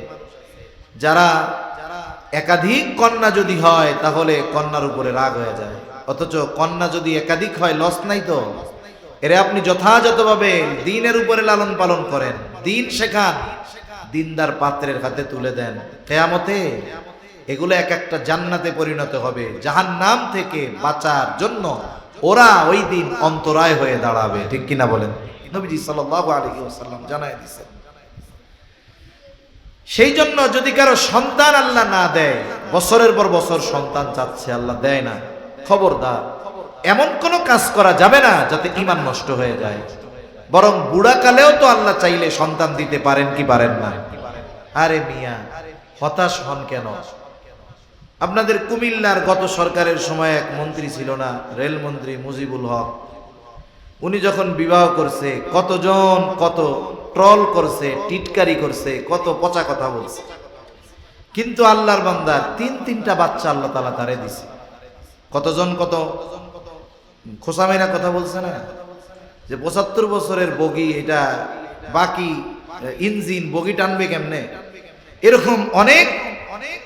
যারা একাধিক কন্যা যদি হয় তাহলে কন্যার উপরে রাগ হয়ে যায়, অথচ কন্যা যদি একাধিক হয় লস নাই তো? এরে আপনি যথাযথভাবে দ্বীনের উপরে লালন পালন করেন, দ্বীন শেখান, দ্বীনদার পাত্রের হাতে তুলে দেন, কিয়ামতে এগুলো এক একটা জান্নাতে পরিণত হবে। জাহান্নাম থেকে বাঁচার জন্য ওরা ওই দিন অন্তরায় হয়ে দাঁড়াবে। ঠিক কিনা বলেন? নবীজি সাল্লাল্লাহু আলাইহি ওয়াসাল্লাম জানায় দিয়েছেন। সেই জন্য যদি কারো সন্তান আল্লাহ না দেয়, বছরের পর বছর সন্তান চাচ্ছে আল্লাহ দেয় না, খবরদার এমন কোনো কাজ করা যাবে না যাতে ঈমান নষ্ট হয়ে যায়। বরং বুড়াকালেও তো আল্লাহ চাইলে সন্তান দিতে পারেন কি পারেন না? আরে মিয়া, হতাশ হন কেন? আপনাদের কুমিল্লার গত সরকারের সময় এক মন্ত্রী ছিল না, রেলমন্ত্রী মুজিবুল হক, উনি যখন বিবাহ করছে কতজন কত ট্রল করছে, টিটকারি করছে, কত পচা কথা বলছে, কিন্তু আল্লাহর বান্দার তিনটা বাচ্চা আল্লাহ তাআলা তারে দিছে। কতজন কত খোসামেরা কথা বলছে না যে 75 বছরের বগি, এটা বাকি ইঞ্জিন বগি টানবে কেমনে, এরকম অনেক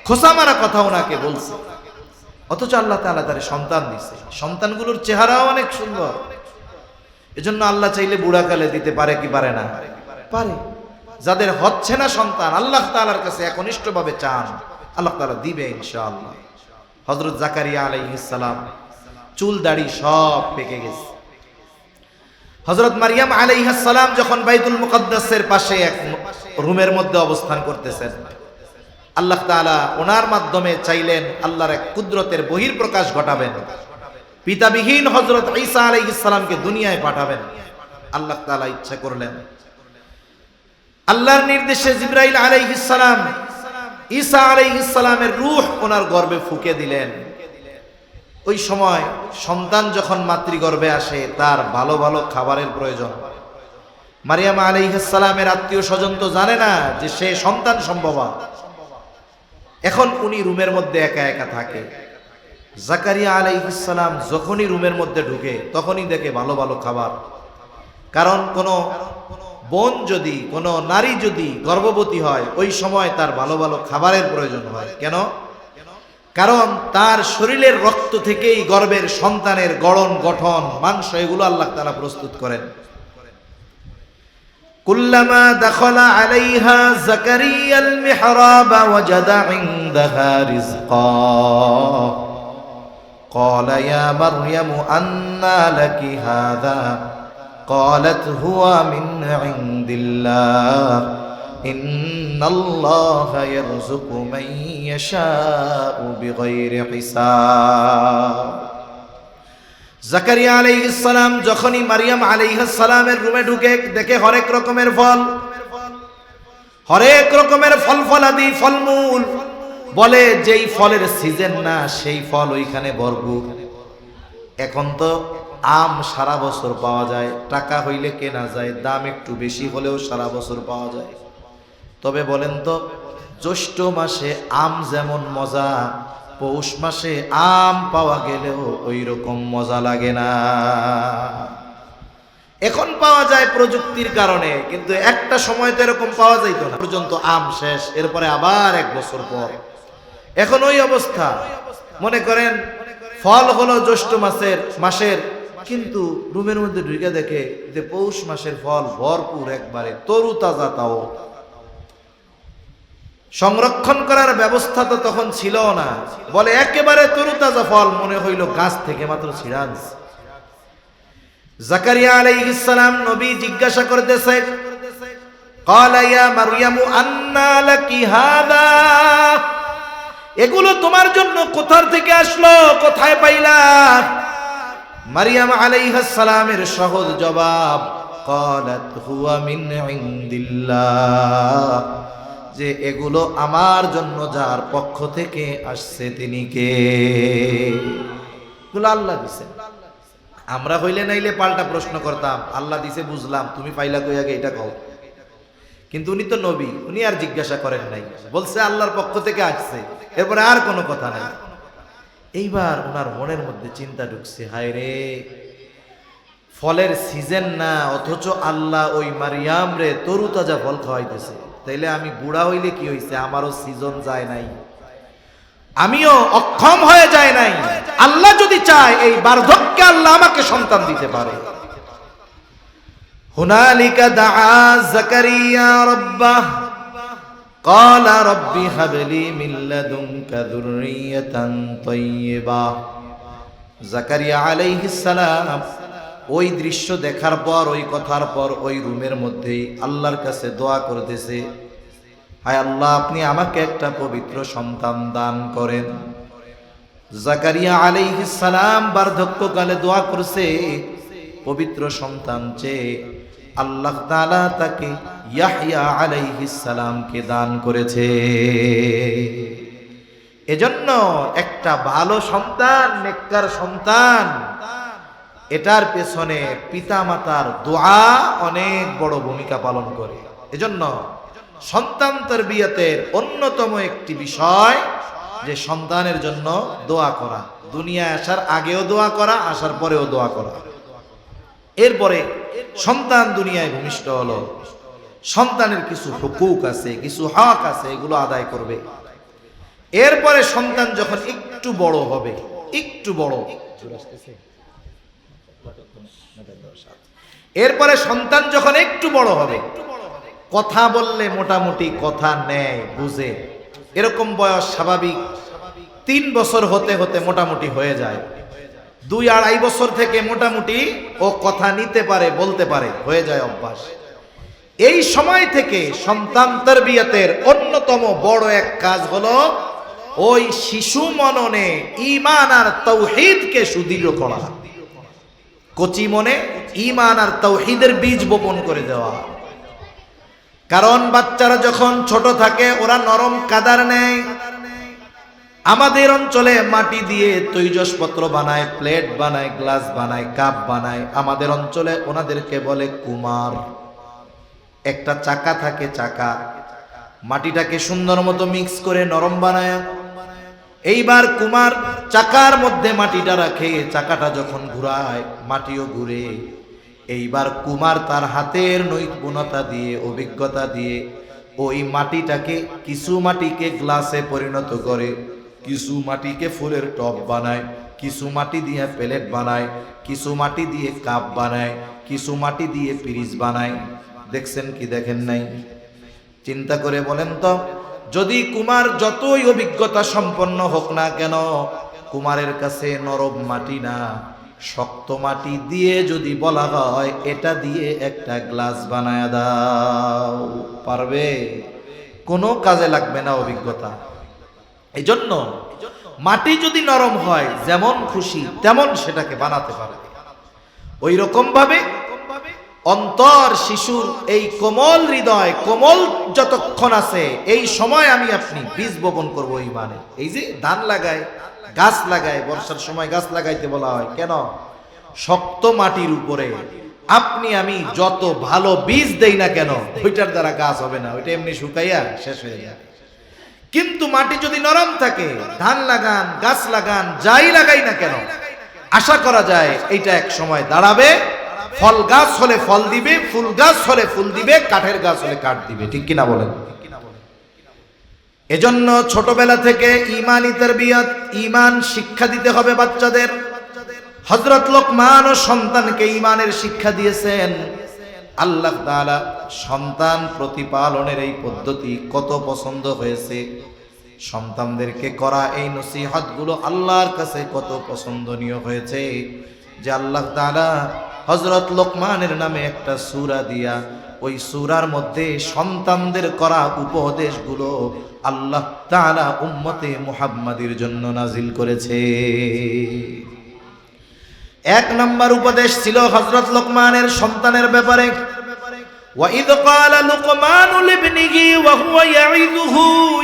খোসামারা কথা ওনাকে বলছে। অথচ আল্লাহ তাআলা তারে সন্তান দিছে, সন্তানগুলোর চেহারাও অনেক সুন্দর। এজন্য আল্লাহ চাইলে বুড়াকালে দিতে পারে কি পারে না? পারে। যাদের হচ্ছে না সন্তান, আল্লাহ তাআলার কাছে একনিষ্ঠভাবে চান, আল্লাহ তাআলা দিবে ইনশাআল্লাহ। হযরত জাকারিয়া আলাইহিস সালাম চুল দাড়ি সব পেকে গেছে। হযরত মারিয়াম আলাইহিস সালাম যখন বাইতুল মুকাদ্দাসের পাশে এক রুমের মধ্যে অবস্থান করতেছেন, আল্লাহ তাআলা ওনার মাধ্যমে চাইলেন আল্লাহর এক কুদরতের বহিঃপ্রকাশ ঘটাবেন, পিতাবিহীন হযরত ঈসা আলাইহিস সালামকে দুনিয়ায় পাঠাবেন। আল্লাহ তাআলা ইচ্ছা করলেন, আল্লাহর নির্দেশে জিবরাইল আলাইহিস সালাম ঈসা আলাইহিস সালামের রূহ ওনার গর্ভে ফুঁকে দিলেন। ওই সময় সন্তান যখন মাতৃগর্ভে আসে তার ভালো ভালো খাবারের প্রয়োজন। মারিয়াম আলাইহিস সালামের আত্মীয় স্বজন তো জানে না যে সে সন্তান সম্ভবা। এখন উনি রুমের মধ্যে একা একা থাকে। জাকারিয়া আলাইহিস সালাম যখনই রুমের মধ্যে ঢুকে তখনই দেখে ভালো ভালো খাবার। কারণ কোনো বোন যদি, কোনো নারী যদি গর্ভবতী হয়, ওই সময় তার ভালো ভালো খাবারের প্রয়োজন হয়। কেন? কারণ তার শরীরের রক্ত থেকেই গর্ভের সন্তানের গড়ন গঠন মাংস এগুলো আল্লাহ তাআলা প্রস্তুত করেন। কুল্লামা দাখালা আলাইহা জাকারিয়াল মিহরাব ওয়াজাদা ইনদাহা রিজকা ক্বালা ইয়া মারইয়াম আন্না লাকি হাযা ক্বালাত হুয়া মিন ইনদিল্লাহ ইন্নাল্লাহা ইয়ারযুকু মান ইয়াশাউ বিগাইরি হিসাব। জাকারিয়া আলাইহিস সালাম যখনই মারিয়াম আলাইহিস সালামের রুমে ঢুকে দেখে হরেক রকমের ফল, হরেক রকমের ফলাদি ফলমূল। বলে যেই ফলের সিজন না সেই ফল ওইখানে ভরপুর। এখন তো আম সারা বছর পাওয়া যায়, টাকা হইলে কেনা যায়, দাম একটু বেশি হলেও সারা বছর পাওয়া যায়। তবে বলেন তো, জ্যৈষ্ঠ মাসে আম যেমন মজা, পৌষ মাসে আম পাওয়া গেলেও ওই রকম মজা লাগে না। এখন পাওয়া যায় প্রযুক্তির কারণে, কিন্তু একটা সময় তো এরকম পাওয়া যাইতো না। পর্যন্ত আম শেষ, এরপরে আবার 1 বছর পর। এখন ওই অবস্থা। মনে করেন ফল হলো জ্যৈষ্ঠ মাসের, কিন্তু রুমের মধ্যে ঢুকে দেখে যে পৌষ মাসের ফল ভরপুর, একবারে তরু তাজা। তাও সংরক্ষণ করার ব্যবস্থা তো তখন ছিল না। বলে একেবারে তরুতাজা ফল, মনে হইল গাছ থেকে মাত্র ছিঁড়া আনছে। জাকারিয়া আলাইহিস সালাম নবী জিজ্ঞাসা করতেছে, ক্বালা ইয়া মারইয়াম আন্না লাকি হাযা, এগুলো তোমার জন্য কোথা থেকে আসলো, কোথায় পাইলা? মারিয়াম আলাইহিস সালামের সহজ জবাব, ক্বালাত হুয়া মিন ইনদিল্লাহ, যে এগুলো আমার জন্য যার পক্ষ থেকে আসছে তিনি কে? এগুলো আল্লাহ দিছে। আমরা হইলে নাইলে পাল্টা প্রশ্ন করতাম, আল্লাহ দিছে বুঝলাম, তুমি পাইলা কই আগে এটা কও। কিন্তু উনি তো নবী, উনি আর জিজ্ঞাসা করেন নাই, বলছে আল্লাহর পক্ষ থেকে আসছে, এরপরে আর কোনো কথা নাই। এইবার ওনার মনের মধ্যে চিন্তা ঢুকছে, হায় রে, ফলের সিজন না, অথচ আল্লাহ ওই মারিয়াম রে তরুতাজা ফল খাওয়াইতেছে। তাইলে আমি বুড়া হইলে কি হইছে? আমারও সিজন যায় নাই, আমিও অক্ষম হয়ে যায় নাই। আল্লাহ যদি চায় এই বার্ধক্যে আল্লাহ আমাকে সন্তান দিতে পারে। হুনালিকা দাআ জাকারিয়া রাব্বাহ ক্বালা রাব্বি হাবলি মিন লাদুনকা যুররিয়াতান তাইয়্যিবাহ। জাকারিয়া আলাইহিস সালাম ওই দৃশ্য দেখার পর, ওই কথার পর ওই রুমের মধ্যেই আল্লাহর কাছে দোয়া করতেছে, হায় আল্লাহ, আপনি আমাকে একটা পবিত্র সন্তান দান করেন। জাকারিয়া আলাইহিস সালাম বার্ধক্যকালে দোয়া করছে পবিত্র সন্তান চেয়ে, আল্লাহ তাআলা তাকে ইয়াহইয়া আলাইহিস সালামকে দান করেছে। এজন্য একটা ভালো সন্তান, নেককার সন্তান, এটার পেছনে পিতামাতার দোয়া অনেক বড় ভূমিকা পালন করে। এজন্য সন্তান তারবিয়াতের অন্যতম একটি বিষয় যে সন্তানের জন্য দোয়া করা, দুনিয়ায় আসার আগেও দোয়া করা, আসার পরেও দোয়া করা। এরপরে সন্তান দুনিয়ায় ভূমিষ্ঠ হলো, সন্তানের কিছু হুকুক আছে, কিছু হক আছে, এগুলো আদায় করবে। এরপরে সন্তান যখন একটু বড় হবে, একটু বড়, এরপরে সন্তান যখন একটু বড় হবে, কথা বললে মোটামুটি কথা নেয়, বুঝে, এরকম বয়স স্বাভাবিক 3 বছর হতে হতে মোটামুটি হয়ে যায়। 2-2.5 বছর থেকে মোটামুটি ও কথা নিতে পারে, বলতে পারে, হয়ে যায় অভ্যাস। এই সময় থেকে সন্তান তারবিয়াতের অন্যতম বড় এক কাজ হলো ওই শিশু মননে ঈমান আর তাওহীদকে সুদৃঢ় করা, কচি মনে ঈমান আর তাওহীদের বীজ বপন করে দেওয়া। কারণ বাচ্চারা যখন ছোট থাকে ওরা নরম কাদার নেয়। আমাদের অঞ্চলে মাটি দিয়ে তৈজসপত্র বানায়, প্লেট বানায়, গ্লাস বানায়, কাপ বানায়। আমাদের অঞ্চলে ওনাদেরকে বলে কুমার। একটা চাকা থাকে, চাকা, মাটিটাকে সুন্দর মতো মিক্স করে নরম বানায়। এইবার কুমার চাকার মধ্যে মাটিটা রাখে, চাকাটা যখন ঘুরায় মাটিও ঘুরে। এইবার কুমার তার হাতের নৈপুণ্যতা দিয়ে, অভিজ্ঞতা দিয়ে ওই মাটিটাকে, কিছু মাটিকে গ্লাসে পরিণত করে, কিছু মাটিকে ফুলের টব বানায়, কিছু মাটি দিয়ে প্লেট বানায়, কিছু মাটি দিয়ে কাপ বানায়, কিছু মাটি দিয়ে পিরিচ বানায়। দেখছেন কি দেখেন নাই? চিন্তা করে বলেন তো, যদি কুমার যতই অভিজ্ঞতা সম্পন্ন হোক না কেন, কুমারের কাছে নরম মাটি না, শক্ত মাটি দিয়ে যদি বলা হয় এটা দিয়ে একটা গ্লাস বানায় দাও, পারবে? কোনো কাজে লাগবে না অভিজ্ঞতা। এই জন্য মাটি যদি নরম হয়, যেমন খুশি তেমন সেটাকে বানাতে পারবে। ওই রকম ভাবে অন্তর শিশুর এই কোমল হৃদয়, কোমল যতক্ষণ আছে, এই সময় আমি আপনি বীজ বপন করবো ঈমানে। এই যে ধান লাগায়, গাছ লাগায়, বর্ষার সময় গাছ লাগাইতে বলা হয় কেন? শক্ত মাটির উপরে আপনি আমি যত ভালো বীজ দেই না কেন, ওইটার দ্বারা গাছ হবে না, ওইটা এমনি শুকাইয়া শেষ হয়ে যাবে। কিন্তু মাটি যদি নরম থাকে, ধান লাগান, গাছ লাগান, যাই লাগাই না কেন, আশা করা যায় এইটা এক সময় দাঁড়াবে। ফল গাছ হলে ফল দিবে, ফুল গাছ হলে ফুল দিবে, কাঠের গাছ হলে কাঠ দিবে। ঠিক কিনা বলেন? এজন্য ছোটবেলা থেকে ঈমানি তারবিয়াত, ঈমান শিক্ষা দিতে হবে বাচ্চাদের। হযরত লোকমান ও সন্তানকে ঈমানের শিক্ষা দিয়েছেন। আল্লাহ তাআলা সন্তান প্রতিপালনের এই পদ্ধতি কত পছন্দ হয়েছে। সন্তানদেরকে করা এই নসিহতগুলো আল্লাহর কাছে কত পছন্দনীয় হয়েছে যে আল্লাহ তাআলা হযরত লোকমানের নামে একটা সূরা দিয়া, ওই সূরার মধ্যে সন্তানদের করা উপদেশগুলো আল্লাহ তাআলা উম্মতে মুহাম্মাদির জন্য নাজিল করেছে। 1 নম্বর উপদেশ ছিল হযরত লোকমানের সন্তানের ব্যাপারে। وَإِذْ قَالَ لُقْمَانُ لِابْنِهِ وَهُوَ يَعِظُهُ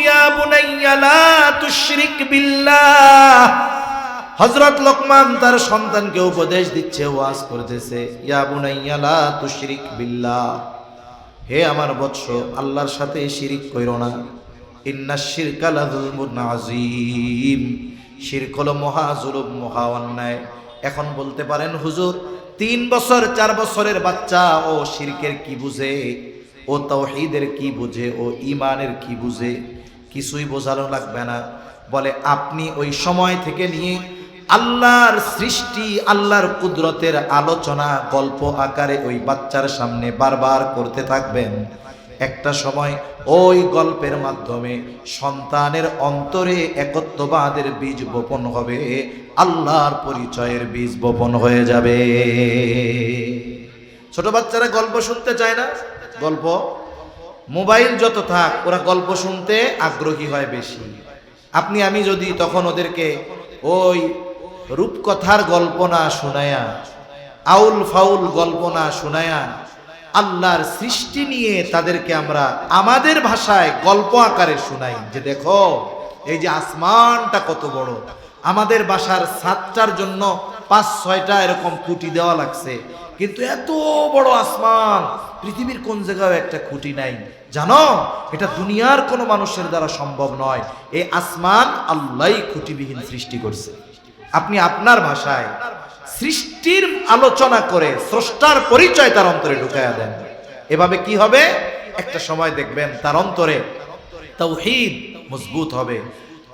يَا بُنَيَّ لَا تُشْرِكْ بِاللَّهِ। হযরত লোকমান তার সন্তানকে উপদেশ দিচ্ছে, ওয়াজ করতেছে, ইয়া বুনাইয়া লা তুশরিক বিল্লাহ, হে আমার বৎস, আল্লাহর সাথে শিরিক কইরো না। ইন্নাশ শিরকা লাযুলমুন আযীম, শিরক হলো মহা জুলুম, মহা অন্যায়। এখন বলতে পারেন হুজুর 3 বছর 4 বছরের বাচ্চা ও শিরকের কি বুঝে, ও তাওহীদের কি বুঝে, ও ঈমানের কি বুঝে? কিছুই বোঝানো লাগবে না। বলে আপনি ওই সময় থেকে নিয়ে আল্লাহর সৃষ্টি, আল্লাহর কুদরতের আলোচনা গল্প আকারে ওই বাচ্চার সামনে বারবার করতে থাকবেন। একটা সময় ওই গল্পের মাধ্যমে সন্তানের অন্তরে একত্ববাদের বীজ বপন হবে, আল্লাহর পরিচয়ের বীজ বপন হয়ে যাবে। ছোট বাচ্চারা গল্প শুনতে চায় না। গল্প, মোবাইল যত থাক, ওরা গল্প শুনতে আগ্রহী হয় বেশি। আপনি আমি যদি তখন ওদেরকে ওই রূপকথার গল্প না শুনায়া, আউল ফাউল গল্প না শুনায়া, আল্লাহর সৃষ্টি নিয়ে তাদেরকে আমরা আমাদের ভাষায় গল্প আকারে শুনাই যে দেখো এই যে আসমানটা কত বড়, আমাদের বাসার ছাদটার জন্য 5-6টা এরকম খুঁটি দেওয়া লাগছে, কিন্তু এত বড় আসমান পৃথিবীর কোন জায়গায় একটা খুঁটি নাই, জানো এটা দুনিয়ার কোনো মানুষের দ্বারা সম্ভব নয়, এই আসমান আল্লাহই খুঁটিবিহীন সৃষ্টি করছে। আপনি আপনার ভাষায় সৃষ্টির আলোচনা করে স্রষ্টার পরিচয় তার অন্তরে ঢুকাইয়া দেন, এভাবে কি হবে, একটা সময় দেখবেন তার অন্তরে তাওহীদ মজবুত হবে,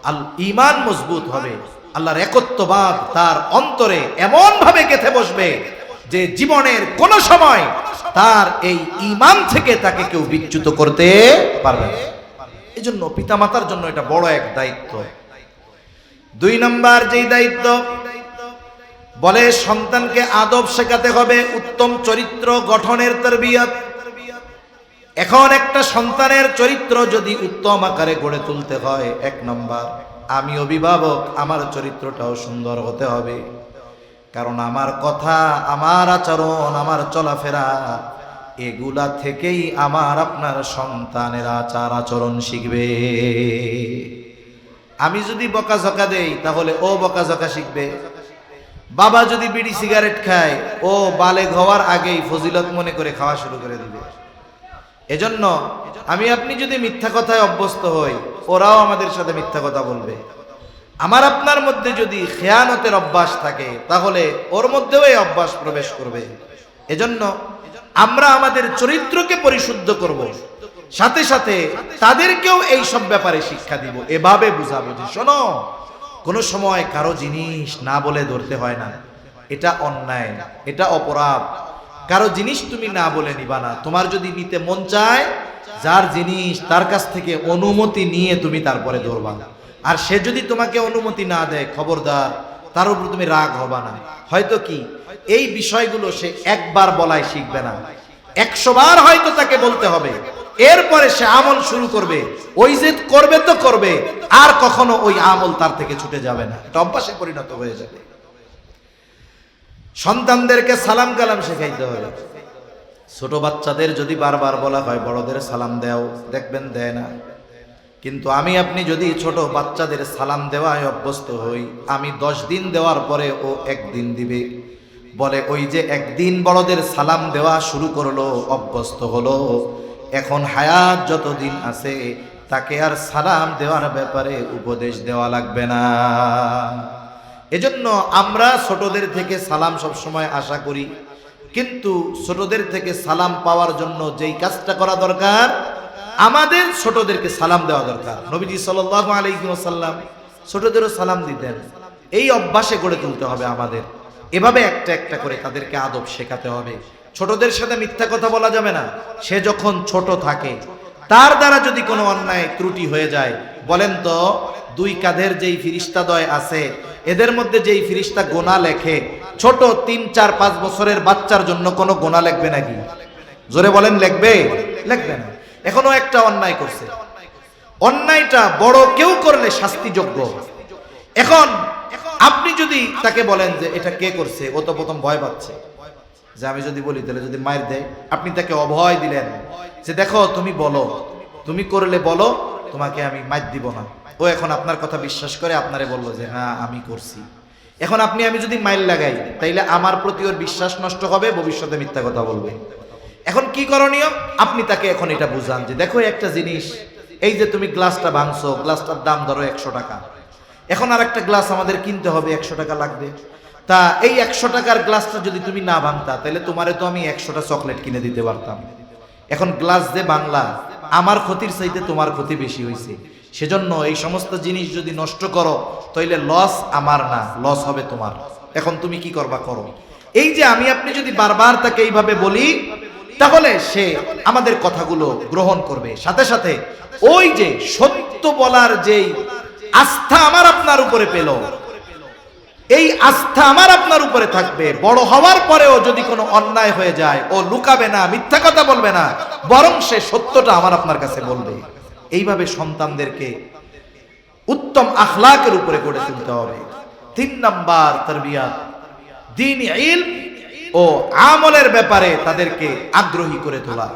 আল ঈমান মজবুত হবে, আল্লাহর একত্ববাদ তার অন্তরে এমন ভাবে গেঁথে বসবে যে জীবনের কোন সময় তার এই ঈমান থেকে তাকে কেউ বিচ্যুত করতে পারবে না। এজন্য পিতামাতার জন্য এটা বড় এক দায়িত্ব। 2 নম্বর যেই দায়িত্ব, বলে সন্তানকে আদব শেখাতে হবে, উত্তম চরিত্র গঠনের তারবিয়াত। এখন একটা সন্তানের চরিত্র যদি উত্তম আকারে গড়ে তুলতে হয়, 1 নম্বর আমি অভিভাবক, আমার চরিত্রটাও সুন্দর হতে হবে, কারণ আমার কথা, আমার আচরণ, আমার চলাফেরা এগুলা থেকেই আমার আপনার সন্তানের আচার আচরণ শিখবে। আমি যদি বকাঝকা দেই তাহলে ও বকাঝকা শিখবে। বাবা যদি বিড়ি সিগারেট খায়, ও বালেগ হওয়ার আগেই ফজিলত মনে করে খাওয়া শুরু করে দিবে। এজন্য আমি আপনি যদি মিথ্যা কথায় অভ্যস্ত হই, ওরাও আমাদের সাথে মিথ্যা কথা বলবে। আমার আপনার মধ্যে যদি খেয়ানতের অভ্যাস থাকে, তাহলে ওর মধ্যেও এই অভ্যাস প্রবেশ করবে। এজন্য আমরা আমাদের চরিত্রকে পরিশুদ্ধ করব, সাথে সাথে তাদেরকেও এই সব ব্যাপারে শিক্ষা দিব, এভাবে বুঝাবো যে শোনো, কোনো সময় কারো জিনিস না বলে ধরতে হয় না, এটা অন্যায়, এটা অপরাধ। কারো জিনিস তুমি না বলে নিবা না, তোমার যদি নিতে মন চায়, যার জিনিস তার কাছ থেকে অনুমতি নিয়ে তুমি তারপরে ধরবা। আর সে যদি তোমাকে অনুমতি না দেয়, খবরদার, তার উপর তুমি রাগ হবা না। হয়তো কি এই বিষয়গুলো সে একবার বলায় শিখবে না, 100 বার হয়তো তাকে বলতে হবে, এরপরে সে আমল শুরু করবে, ওই যে করবে তো করবে, আর কখনো ওই আমল তার থেকে ছুটে যাবে না, এটা অভ্যাসে পরিণত হয়ে যাবে। সন্তানদেরকে সালাম কালাম শেখাইতে হবে। ছোট বাচ্চাদের যদি বারবার বলা হয় বড়দের সালাম দাও, দেখবেন দেয় না। কিন্তু আমি আপনি যদি ছোট বাচ্চাদের সালাম দেওয়ায় অভ্যস্ত হই, আমি 10 দিন দেওয়ার পরে ও 1 দিন দিবে, বলে ওই যে 1 দিন বড়দের সালাম দেওয়া শুরু করলো, অভ্যস্ত হলো, এখন হায়াত যতদিন আছে তাকে আর সালাম দেওয়ার ব্যাপারে উপদেশ দেওয়া লাগবে না। এজন্য আমরা ছোটদের থেকে সালাম সবসময় আশা করি, কিন্তু ছোটদের থেকে সালাম পাওয়ার জন্য যেই কাজটা করা দরকার, আমাদের ছোটদেরকে সালাম দেওয়া দরকার। নবীজি সাল্লাল্লাহু আলাইহি ওয়াসাল্লাম ছোটদেরও সালাম দিতেন। এই অভ্যাসে গড়ে তুলতে হবে আমাদের, এভাবে একটা একটা করে তাদেরকে আদব শেখাতে হবে। ছোটদের সাথে মিথ্যা কথা বলা যাবে না। সে যখন ছোট থাকে, তার দ্বারা যদি কোনো অন্যায় ত্রুটি হয়ে যায়, বলেন তো 2 কাঁধের যেই ফিরিস্তাদ্বয় আছে, এদের মধ্যে যেই ফিরিস্তা গোনা লেখে, ছোট 3, 4, 5 বছরের বাচ্চার জন্য কোনো গোনা লিখবে নাকি? জোরে বলেন, লিখবে? লিখবে না। এখনো একটা অন্যায় করছে, অন্যায়টা বড় কেউ করলে শাস্তিযোগ্য। এখন আপনি যদি তাকে বলেন যে এটা কে করছে, ও তো প্রথম ভয় পাচ্ছে যে আমি যদি বলি তাহলে যদি মার দেয়। আপনি তাকে অভয় দিলেন যে দেখো তুমি বলো, তুমি করলে বলো, তোমাকে আমি মার দিব না। ও এখন আপনার কথা বিশ্বাস করে আপনারে বললো যে হ্যাঁ আমি করছি। এখন আমি যদি মাইল লাগাই, তাইলে আমার প্রতি ওর বিশ্বাস নষ্ট হবে, ভবিষ্যতে মিথ্যা কথা বলবে। এখন কি করণীয়? আপনি তাকে এখন এটা বুঝান যে দেখো একটা জিনিস, এই যে তুমি গ্লাসটা ভাঙছো, গ্লাসটার দাম ধরো 100 টাকা, এখন আর একটা গ্লাস আমাদের কিনতে হবে, 100 টাকা লাগবে। তা এই 100 টাকার গ্লাসটা যদি তুমি না ভাঙতা, তাহলে তোমারে তো আমি 100টা চকলেট কিনে দিতে পারতাম। এখন গ্লাস যে বাংলা, আমার ক্ষতির চাইতে তোমার ক্ষতি বেশি হয়েছে, সেজন্য এই সমস্ত জিনিস যদি নষ্ট করো, তাইলে লস আমার না, লস হবে তোমার। এখন তুমি কি করবা করো। এই যে আমি আপনি যদি বারবার তাকে এইভাবে বলি, তাহলে সে আমাদের কথাগুলো গ্রহণ করবে। সাথে সাথে ওই যে সত্য বলার যেই আস্থা আমার আপনার উপরে পেল, এই আস্থা আমার আপনার উপরে থাকবে। বড় হওয়ার পরেও যদি কোনো অন্যায় হয়ে যায়, ও লুকাবে না, মিথ্যা কথা বলবে না, বরং সে সত্যটা আমার আপনার কাছে বলবে। এইভাবে সন্তানদেরকে উত্তম আখলাকের উপরে গড়ে তুলতে হবে। তিন নাম্বার তারবিয়াত, দ্বীন ইলম ও আমলের ব্যাপারে তাদেরকে আগ্রহী করে তোলা।